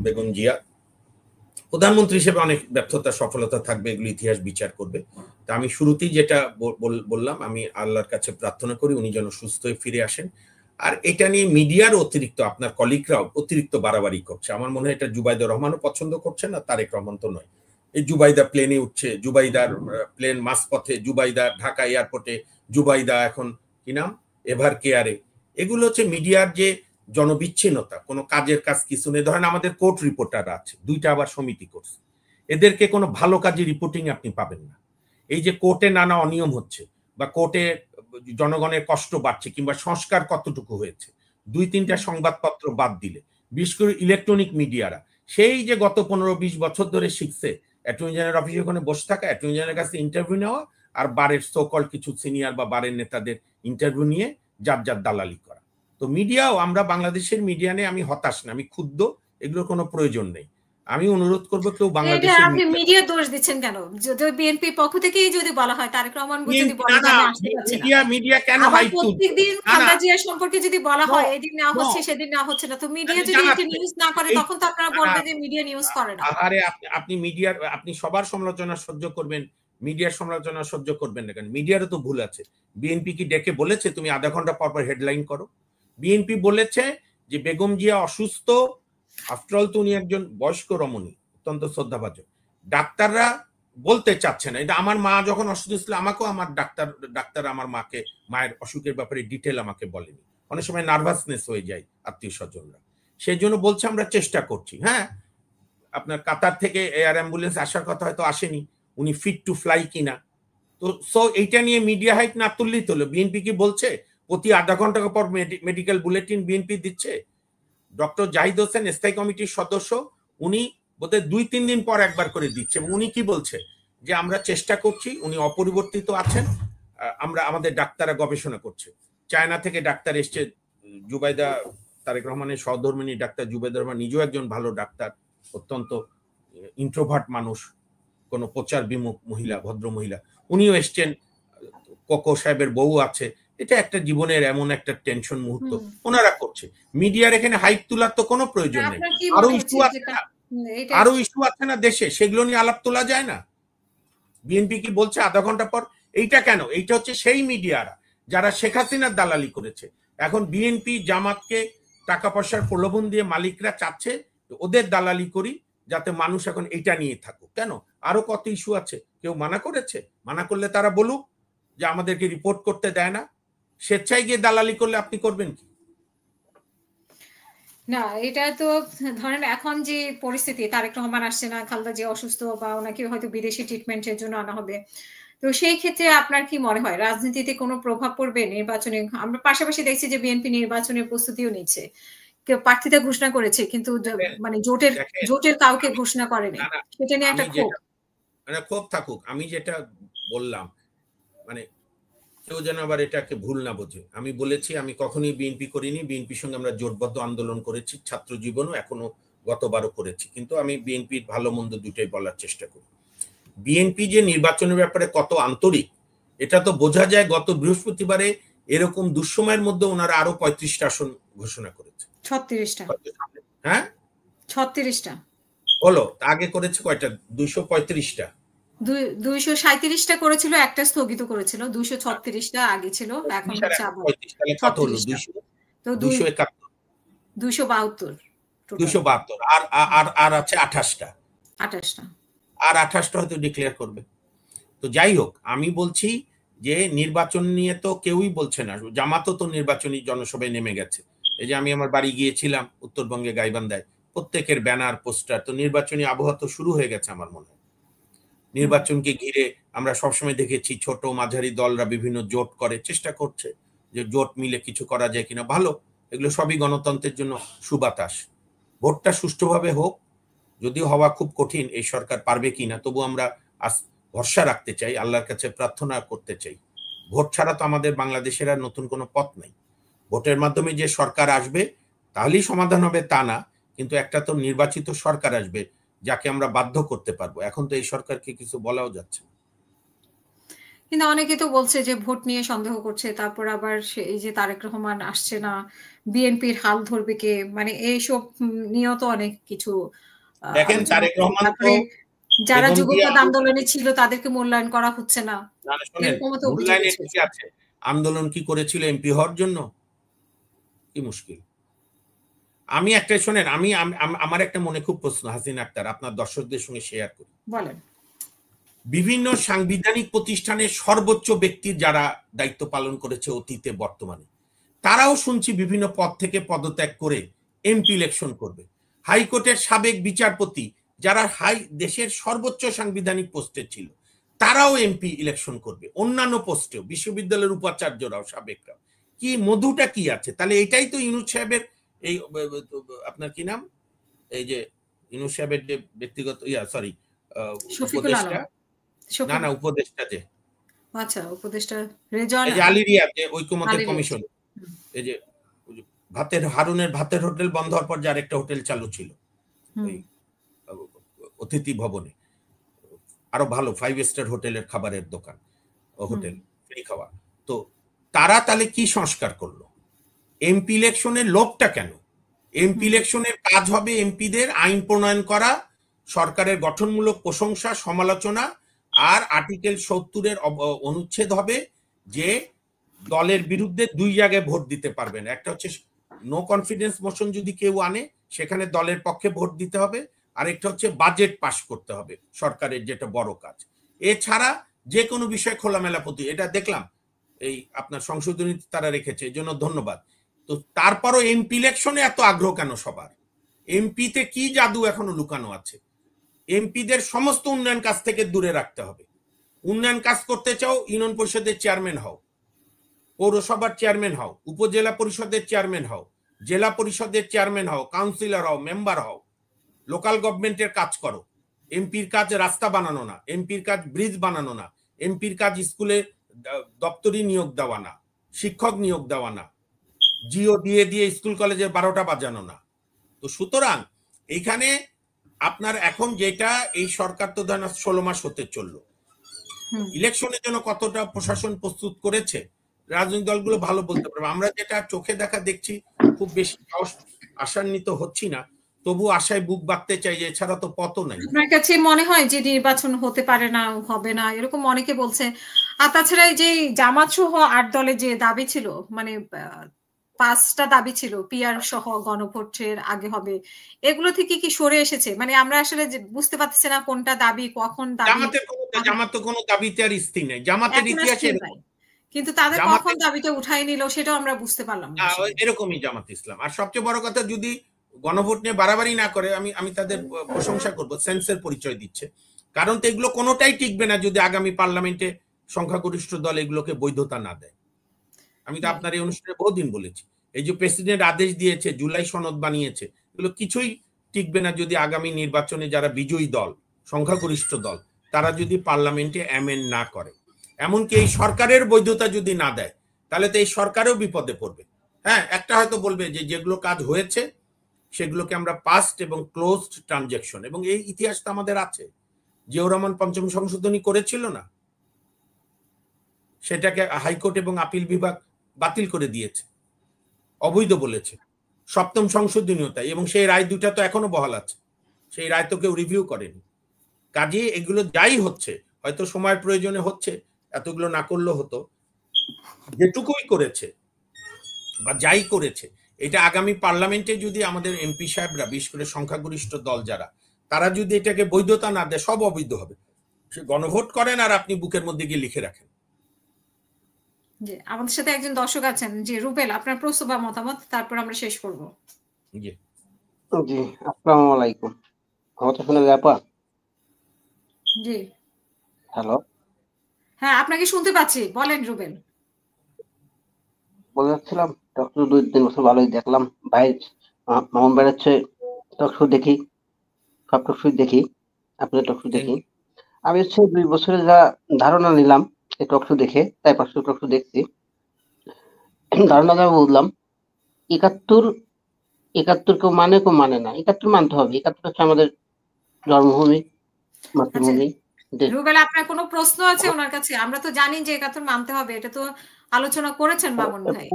E: বেগম জিয়া। প্রধানমন্ত্রী হিসেবে অনেক ব্যর্থতা সফলতা থাকবে, এগুলো ইতিহাস বিচার করবে। তা আমি শুরুতেই যেটা বললাম, আমি আল্লাহর কাছে প্রার্থনা করি উনি যেন সুস্থ হয়ে ফিরে আসেন। আর এটা নিয়ে মিডিয়ার অতিরিক্ত আপনার কলিগরাও অতিরিক্ত বাড়াবাড়ি করছে। আমার মনে হয় এটা জুবাইদা রহমানও পছন্দ করছে না, তারেক রহমান তো নয়। এই জুবাইদা প্লেনে উঠছে, জুবাইদার প্লেন মাঝপথে, জুবাইদা ঢাকা এয়ারপোর্টে, জুবাইদা এখন কি নাম এভার কেয়ারে। এগুলো হচ্ছে মিডিয়ার যে জনবিচ্ছিন্নতা, কোনো কাজের কাজ কিছু নেই। ধরেন আমাদের কোর্ট রিপোর্টার আছে, 2টা আবার সমিতি করছে, এদেরকে কোনো ভালো কাজে রিপোর্টিং আপনি পাবেন না। এই যে কোর্টে নানা অনিয়ম হচ্ছে বা কোর্টে জনগণের কষ্ট বাড়ছে কিংবা সংস্কার কতটুকু হয়েছে, 2-3টা সংবাদপত্র বাদ দিলে, বিশেষ করে ইলেকট্রনিক মিডিয়ারা সেই যে গত 15-20 বছর ধরে শিখছে অ্যাটর্নি জেনারেল অফিসে ওখানে বসে থাকা, অ্যাটর্নি জেনারেলের কাছে ইন্টারভিউ নেওয়া আর বারের সোকল কিছু সিনিয়র বা বারের নেতাদের ইন্টারভিউ নিয়ে যার দালালি করা। তো মিডিয়াও, আমরা বাংলাদেশের মিডিয়া নিয়ে আমি হতাশ না, আমি ক্ষুব্ধ, এগুলোর কোনো প্রয়োজন নেই। আমি অনুরোধ করবো কেউ বাংলাদেশের
F: আপনি মিডিয়া দোষ দিচ্ছেন কেন? যদি বিএনপি পক্ষ থেকেই যদি বলা হয়, তারেক রহমান যদি বলে আমি আসতে পারছি না,
E: মিডিয়া কেন হাইপ তুলছে?
F: প্রত্যেকদিন খালেদা জিয়া সম্পর্কে যদি বলা হয় এদিন না হচ্ছে সেদিন না হচ্ছে না, তো মিডিয়া যদি এটা নিউজ না করে তখন তো আপনারা বলবেন যে মিডিয়া নিউজ করে না।
E: আরে আপনি মিডিয়ার, আপনি সবার সমালোচনা সহ্য করবেন, মিডিয়ার সমালোচনা সহ্য করবেন না কেন? মিডিয়ারও তো ভুল আছে। বিএনপি কি ডেকে বলেছে তুমি আধা ঘন্টা পর পর হেডলাইন করো? বিএনপি বলেছে যে বেগম জিয়া অসুস্থ, আফটার অল তো উনি একজন বয়স্ক রমণী, অত্যন্ত শ্রদ্ধাভাজন। ডাক্তাররা বলতে চাচ্ছে না। এটা আমার মা যখন অসুস্থ ছিল আমাকেও আমার ডাক্তার আমার মাকে মায়ের অসুখের ব্যাপারে ডিটেল আমাকে বলেনি। অনেক সময় নার্ভাসনেস হয়ে যায় আত্মীয় স্বজনরা, সেই জন্য বলছে আমরা চেষ্টা করছি। হ্যাঁ, আপনার কাতার থেকে এয়ার অ্যাম্বুলেন্স আসার কথা হয়তো আসেনি, উনি ফিট টু ফ্লাই কিনা। তো সো এইটা নিয়ে মিডিয়া হাইট না তুললেই তো। বিএনপি কি বলছে প্রতি আধা ঘন্টা পর মেডিকেল বুলেটিন বিএনপি দিচ্ছে? ডক্টর জাহিদ হোসেন স্থায়ী কমিটির সদস্য, উনি বোধহয় 2-3 দিন পর একবার করে দিচ্ছে। এবং উনি কি বলছে যে আমরা চেষ্টা করছি, উনি অপরিবর্তিত আছেন, আমরা আমাদের ডাক্তাররা গবেষণা করছে। চায়না থেকে ডাক্তার এসছে, জুবাইদা তারেক রহমানের সহধর্মিনী ডাক্তার জুবাইদা রহমান নিজেও একজন ভালো ডাক্তার, অত্যন্ত ইন্ট্রোভার্ট মানুষ, কোনো প্রচার বিমুখ মহিলা, ভদ্র মহিলা। উনিও এসছেন, কোকো সাহেবের বউ আছে। এটা একটা জীবনের এমন একটা টেনশন মুহূর্ত, ওনারা করছে। মিডিয়ার এখানে হাইপ তোলার তো কোনো প্রয়োজন নেই। আরো ইস্যু আছে না দেশে, সেগুলো নিয়ে আলাপ তোলা যায় না? বিএনপি কি বলছে আধা ঘন্টা পর? এইটা কেন? এইটা হচ্ছে সেই মিডিয়ারা যারা শেখ হাসিনার দালালি করেছে। এখন বিএনপি জামাতকে টাকা পয়সার প্রলোভন দিয়ে মালিকরা চাচ্ছে ওদের দালালি করি, যাতে মানুষ এখন এইটা নিয়ে থাকুক। কেন? আরো কত ইস্যু আছে। কেউ মানা করেছে? মানা করলে তারা বলুক যে আমাদেরকে রিপোর্ট করতে দেয় না। স্বেচ্ছায় গিয়ে দালালি করলে আপনি করবেন কি?
F: না, এটা তো ধরেন এখন যে পরিস্থিতি, তারেক রহমান আসছে না, খালেদা জিয়া অসুস্থ বা ওনাকে হয়তো বিদেশি ট্রিটমেন্টের জন্য আনা হবে, তো সেই ক্ষেত্রে আপনার কি মনে হয় রাজনীতিতে কোনো প্রভাব পড়বে নির্বাচনে? আমরা পাশাপাশি দেখছি যে বিএনপি নির্বাচনের প্রস্তুতিও নিচ্ছে, কেউ প্রার্থীতা ঘোষণা করেছে কিন্তু মানে জোটের কাউকে ঘোষণা করেনি, সেটা নিয়ে একটা
E: ক্ষোভ থাকুক। আমি যেটা বললাম, মানে কেউ যেন আবার এটাকে ভুল না বোঝে। আমি বলেছি আমি কখনোই বিএনপি করিনি, বিএনপির সঙ্গে আমরা জোটবদ্ধ আন্দোলন করেছি, ছাত্র জীবনও এখনো গতবারও করেছি। কিন্তু আমি বিএনপির ভালো মন্দ দুটোই বলার চেষ্টা করি। বিএনপি যে নির্বাচনের ব্যাপারে কত আন্তরিক এটা তো বোঝা যায়। গত বৃহস্পতিবারে এরকম দুঃসময়ের মধ্যে ওনারা আরো 35টা আসন ঘোষণা করেছে।
F: 36টা।
E: হ্যাঁ
F: 36টা
E: হলো। আগে করেছে কয়টা? 235টা।
F: 237টা করেছিল, একটা স্থগিত করেছিল, 236টা আগে ছিল, এখন হচ্ছে আবার
E: 35 তাহলে কত হলো?
F: 36টা। তো
E: 271,
F: 272 টোটাল,
E: 272 আর আর আছে 28টা,
F: 28টা।
E: আর 28টা হয়তো ডিক্লেয়ার করবে। তো যাই হোক, আমি বলছি যে নির্বাচন নিয়ে তো কেউই বলছে না, জামাতও তো নির্বাচনী জনসভায় নেমে গেছে। এই যে আমি আমার বাড়ি গিয়েছিলাম উত্তরবঙ্গে গাইবান্ধায়, প্রত্যেকের ব্যানার পোস্টার, তো নির্বাচনী আবহাওয়া তো শুরু হয়ে গেছে আমার মনে হয়। নির্বাচনকে ঘিরে আমরা সবসময় দেখেছি ছোট মাঝারি দলরা বিভিন্ন জোট করে, চেষ্টা করছে যে জোট মিলে কিছু করা যায় কিনা। ভালো, এগুলো সবই গণতন্ত্রের জন্য সুবাতাস। ভোটটা সুষ্ঠুভাবে হোক, যদিও হওয়া খুব কঠিন, এই সরকার পারবে কিনা, তবু আমরা ভরসা রাখতে চাই, আল্লাহর কাছে প্রার্থনা করতে চাই। ভোট ছাড়া তো আমাদের বাংলাদেশের আর নতুন কোনো পথ নেই। ভোটের মাধ্যমে যে সরকার আসবে তাহলেই সমাধান হবে তা না, কিন্তু একটা তো নির্বাচিত সরকার আসবে যাকে আমরা বাধ্য করতে পারবো। এখন তো এই সরকারকে কিছু বলাও যাচ্ছে না।
F: কিন্তু অনেকে তো বলছে যে ভোট নিয়ে সন্দেহ করছে, তারপর আবার এই যে তারেক রহমান আসছে না, বিএনপির হাল ধরবে কে, মানে এইসব নিয়েও তো অনেক কিছু
E: দেখেন, তারেক রহমান তো
F: যারা যুগপৎ আন্দোলনে ছিল তাদেরকে মূল্যায়ন করা হচ্ছে না।
E: আন্দোলন কি করেছিল এমপি হওয়ার জন্য? কি মুশকিল। আমি একটা শোনেন, আমি আমার একটা মনে খুব প্রশ্ন, হাসিন আক্তার, আপনার দর্শকদের সঙ্গে শেয়ার করি।
F: বলেন।
E: বিভিন্ন সাংবিধানিক প্রতিষ্ঠানের সর্বোচ্চ ব্যক্তি যারা দায়িত্ব পালন করেছে অতীতে বর্তমানে, তারাও শুনছি বিভিন্ন পদ থেকে পদত্যাগ করে এমপি ইলেকশন করবে। হাইকোর্টের সাবেক বিচারপতি যারা দেশের সর্বোচ্চ সাংবিধানিক পোস্টে ছিল, তারাও এমপি ইলেকশন করবে। অন্যান্য পোস্টেও, বিশ্ববিদ্যালয়ের উপাচার্যরাও, সাবেকরাও। কি মধুটা কি আছে? তাহলে এটাই তো ইউনূস সাহেবের, এই আপনার কি নাম, এই যে ইউনূস সাহেবের যে ব্যক্তিগত উপদেষ্টা, না উপদেষ্টা যে,
F: আচ্ছা, উপদেষ্টা রেজওয়ানা,
E: এই যে আলী রিয়াদ, যে ঐকমত্যের কমিশন, এই যে হারুনের ভাতের হোটেল বন্ধ হওয়ার পর যে আরেকটা হোটেল চালু ছিল ওই অতিথি ভবনে, আরো ভালো 5 স্টার হোটেলের খাবারের দোকান, হোটেল ফ্রি খাওয়া। তো তারা তাহলে কি সংস্কার করলো? এমপি ইলেকশনের লোভটা কেন? এমপি ইলেকশনের কাজ হবে এমপিদের আইন প্রণয়ন করা, সরকারের গঠনমূলক প্রশংসা, সমালোচনা, আর আর্টিকেল 70-এর অনুচ্ছেদ হবে যে দলের বিরুদ্ধে 2 জায়গায় ভোট দিতে পারবেন। একটা হচ্ছে নো কনফিডেন্স মোশন যদি কেউ আনে, সেখানে দলের পক্ষে ভোট দিতে হবে, আর একটা হচ্ছে বাজেট পাস করতে হবে সরকারের, যেটা বড় কাজ। এছাড়া যে কোনো বিষয় খোলামেলা প্রতি, এটা দেখলাম এই আপনার সংশোধনী তারা রেখেছে, এই জন্য ধন্যবাদ। তো তারপরও এমপি ইলেকশনে এত আগ্রহ কেন সবার? এমপিতে কি জাদু এখনো লুকানো আছে? এমপিদের সমস্ত উন্নয়ন কাজ থেকে দূরে রাখতে হবে। উন্নয়ন কাজ করতে চাও, ইউনিয়ন পরিষদের চেয়ারম্যান হও, পৌরসভার চেয়ারম্যান হও, উপজেলা পরিষদের চেয়ারম্যান হও, জেলা পরিষদের চেয়ারম্যান হও, কাউন্সিলর হও, মেম্বার হও, লোকাল গভর্নমেন্টের কাজ করো। এমপির কাজ রাস্তা বানানো না, এমপির কাজ ব্রিজ বানানো না, এমপির কাজ স্কুলে দপ্তরি নিয়োগ দেওয়া না, শিক্ষক নিয়োগ দেওয়া না, জিও দিয়ে দিয়ে স্কুল কলেজের 12টা বাজানো না। তো সুতরাং এইখানে আপনার এখন যেটা, এই সরকার তো ধরেন 16 মাস হতে চললো, ইলেকশনের জন্য কতটা প্রশাসন প্রস্তুত করেছে রাজনৈতিক দলগুলো ভালো বলতে পারবে। আমরা যেটা চোখে দেখা দেখছি, খুব বেশি আশান্বিত হচ্ছি না, তবু আশায় বুক বাঁধতে চাই, যে এছাড়া তো পথ নাই।
F: আপনার কাছে মনে হয় যে নির্বাচন হতে পারে না, হবে না, এরকম অনেকে বলছে? আর তাছাড়া যে জামাত সহ 8 দলের যে দাবি ছিল, মানে 5টা দাবি ছিল, পিআর সহ গণভোটের আগে হবে, এগুলো থেকে কি সরে এসেছে? মানে আমরা আসলে বুঝতে পারতেছি না কোনটা দাবি, কখন দাবি।
E: জামাতের কোনো দাবিতে আর স্থির নেই, জামাতের ইতিহাসে।
F: কিন্তু তাদের কখন দাবিটা উঠাই নিল সেটাও আমরা বুঝতে পারলাম না।
E: এরকমই জামাত ইসলাম। আর সবচেয়ে বড় কথা, যদি গণভোট নিয়ে বাড়াবাড়ি না করে, আমি তাদের প্রশংসা করব, সেন্সের পরিচয় দিচ্ছে। কারণ তো এগুলো কোনোটাই টিকবে না যদি আগামী পার্লামেন্টে সংখ্যাগরিষ্ঠ দল এগুলোকে বৈধতা না দেয়। আমি তো আপনার এই অনুষ্ঠানে বহুদিন বলেছি, এই যে প্রেসিডেন্ট আদেশ দিয়েছে, জুলাই সনদ বানিয়েছে, এগুলো কিছুই টিকবে না যদি আগামী নির্বাচনে যারা বিজয়ী দল, সংখ্যাগরিষ্ঠ দল, তারা যদি পার্লামেন্টে অ্যামেন্ড না করে, এমনকি এই সরকারের বৈধতা যদি না দেয়, তাহলে তো এই সরকারও বিপদে পড়বে। হ্যাঁ, একটা হয়তো বলবে যে যেগুলো কাজ হয়েছে সেগুলোকে আমরা পাস্ট এবং ক্লোজড ট্রানজাকশন, এবং এই ইতিহাস তো আমাদের আছে। জিয়াউর রহমান 5ম সংশোধনী করেছিল না, সেটাকে হাইকোর্ট এবং আপিল বিভাগ বাতিল করে দিয়েছে, অবৈধ বলেছে। 7ম সংশোধনীও তাই, এবং সেই রায় 2টা তো এখনো বহাল আছে, সেই রায় তো কেউ রিভিউ করেনি। কাজে এগুলো যাই হচ্ছে, হয়তো সময়ের প্রয়োজনে হচ্ছে, এতগুলো না করলেও হতো। যেটুকুই করেছে বা যাই করেছে, এটা আগামী পার্লামেন্টে যদি আমাদের এমপি সাহেবরা, বিশেষ করে সংখ্যাগরিষ্ঠ দল যারা, তারা যদি এটাকে বৈধতা না দেয়, সব অবৈধ হবে। সে গণভোট করেন আর আপনি বুকের মধ্যে গিয়ে লিখে রাখেন।
F: জি, আমাদের সাথে একজন দর্শক আছেন, জি রুবেল, আপনার প্রশ্ন বা মতামত, তারপর আমরা শেষ করব।
E: জি
G: জি, আসসালামু আলাইকুম। আমার তো শোনা যায় আপা?
F: জি
G: হ্যালো,
F: হ্যাঁ, আপনাকে শুনতে পাচ্ছি, বলেন রুবেল।
G: বলে যাচ্ছিলাম ডক্টর 2-3 বছর ভালোই দেখলাম ভাই। মামুন ভাইয়ের হচ্ছে টক শো দেখি, সব টক শো দেখি, আপনার টক শো দেখি। আমি হচ্ছে 2 বছরে যা ধারণা নিলাম এই টক শো দেখে, তাই 500 টক শো দেখছি। ধারণা যা বুঝলাম, 71 কেউ মানে কেউ মানে না। 71 মানতে হবে। 71 হচ্ছে আমাদের জন্মভূমি, মাতৃভূমি।
F: রুবেল, আপনার কোনো প্রশ্ন আছে ওনার কাছে? আমরা তো জানি যে 71 মানতে হবে, এটা তো আলোচনা করেছেন মামুন ভাই।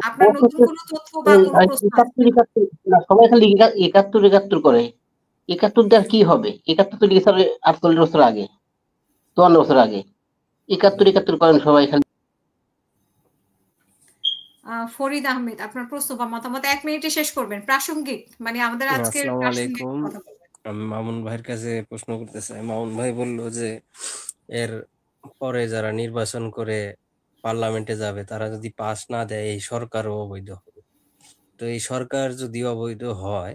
F: আপনার নতুন কোনো তথ্য বা কোনো প্রশ্ন আছে?
G: 71 না, সবাই খালি 71 করে। 71 দিয়ে আর কি হবে? 71 তো লিখেছে 48 বছর আগে, 54 বছর আগে। 71 করেন সবাই খালি।
F: ফরিদ আহমেদ, আপনার প্রশ্ন বা মতামত 1 মিনিটে শেষ করবেন, প্রাসঙ্গিক, মানে আমাদের আজকের
H: আসসালামু
F: প্রাসঙ্গিক
H: আলাইকুম।
F: কথা বলবেন।
H: আমি মামুন ভাইয়ের কাছে প্রশ্ন করতে চাই। মামুন ভাই বলল যে এর পরে যারা নির্বাচন করে পার্লামেন্টে যাবে তারা যদি পাস না দেয় এই সরকারও অবৈধ হবে। তো এই সরকার যদি অবৈধ হয়,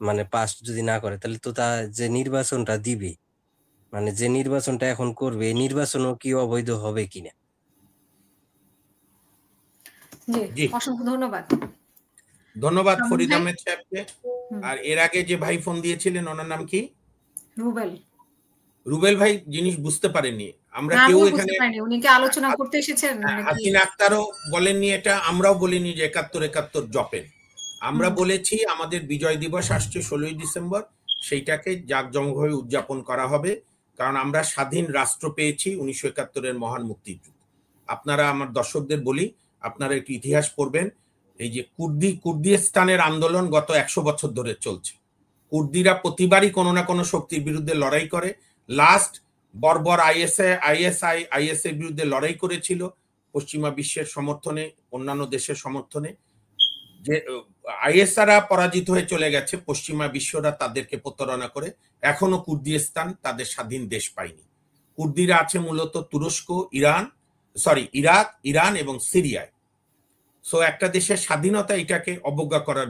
H: মানে পাস যদি না করে, তাহলে তো তা যে নির্বাচনটা দিবে, মানে যে নির্বাচনটা এখন করবে, এই নির্বাচনও কি অবৈধ হবে কিনা?
F: জি, অসংখ্য ধন্যবাদ।
E: ধন্যবাদ
F: মামুন
E: ফরিদ
F: ভাই?
E: আহমেদ সাহেবকে। আর এর আগে যে ভাই ফোন দিয়েছিলেন, ওনার নাম কি?
F: রুবেল।
E: রুবেল ভাই জিনিস বুঝতে পারেননি। আমরা
F: না,
E: কেউ
F: আমিও বুঝতে
E: এখানে
F: পারিনি। উনি কি আলোচনা করতে এসেছেন নাকি?
E: হাসিনা আক্তারও বলেননি এটা, আমরাও বলিনি যে 71 জপেন। আমরা বলেছি আমাদের বিজয় দিবস আসছে 16ই ডিসেম্বর, সেইটাকে জাঁকজমকভাবে উদযাপন করা হবে, কারণ আমরা স্বাধীন রাষ্ট্র পেয়েছি 1971 মহান মুক্তিযুদ্ধ। আপনারা, আমার দর্শকদের বলি, আপনারা একটু ইতিহাস পড়বেন। এই যে কুর্দিস্তানের আন্দোলন গত 100 বছর ধরে চলছে। কুর্দিরা প্রতিবারই কোনো না কোনো শক্তির বিরুদ্ধে লড়াই করে। লাস্ট বর্বর আইএসআই বিরুদ্ধে লড়াই করেছিল পশ্চিমা বিশ্বের সমর্থনে, অন্যান্য দেশের সমর্থনে। যে আইএসআরা পরাজিত হয়ে চলে গেছে, পশ্চিমা বিশ্বরা তাদেরকে প্রতারণা করে। এখনো কুর্দিস্তান তাদের স্বাধীন দেশ পায়নি। কুর্দিরা আছে মূলত তুরস্ক, ইরাক, ইরান এবং সিরিয়ায়। সো একটা দেশের স্বাধীনতা, এটাকে অবজ্ঞা করার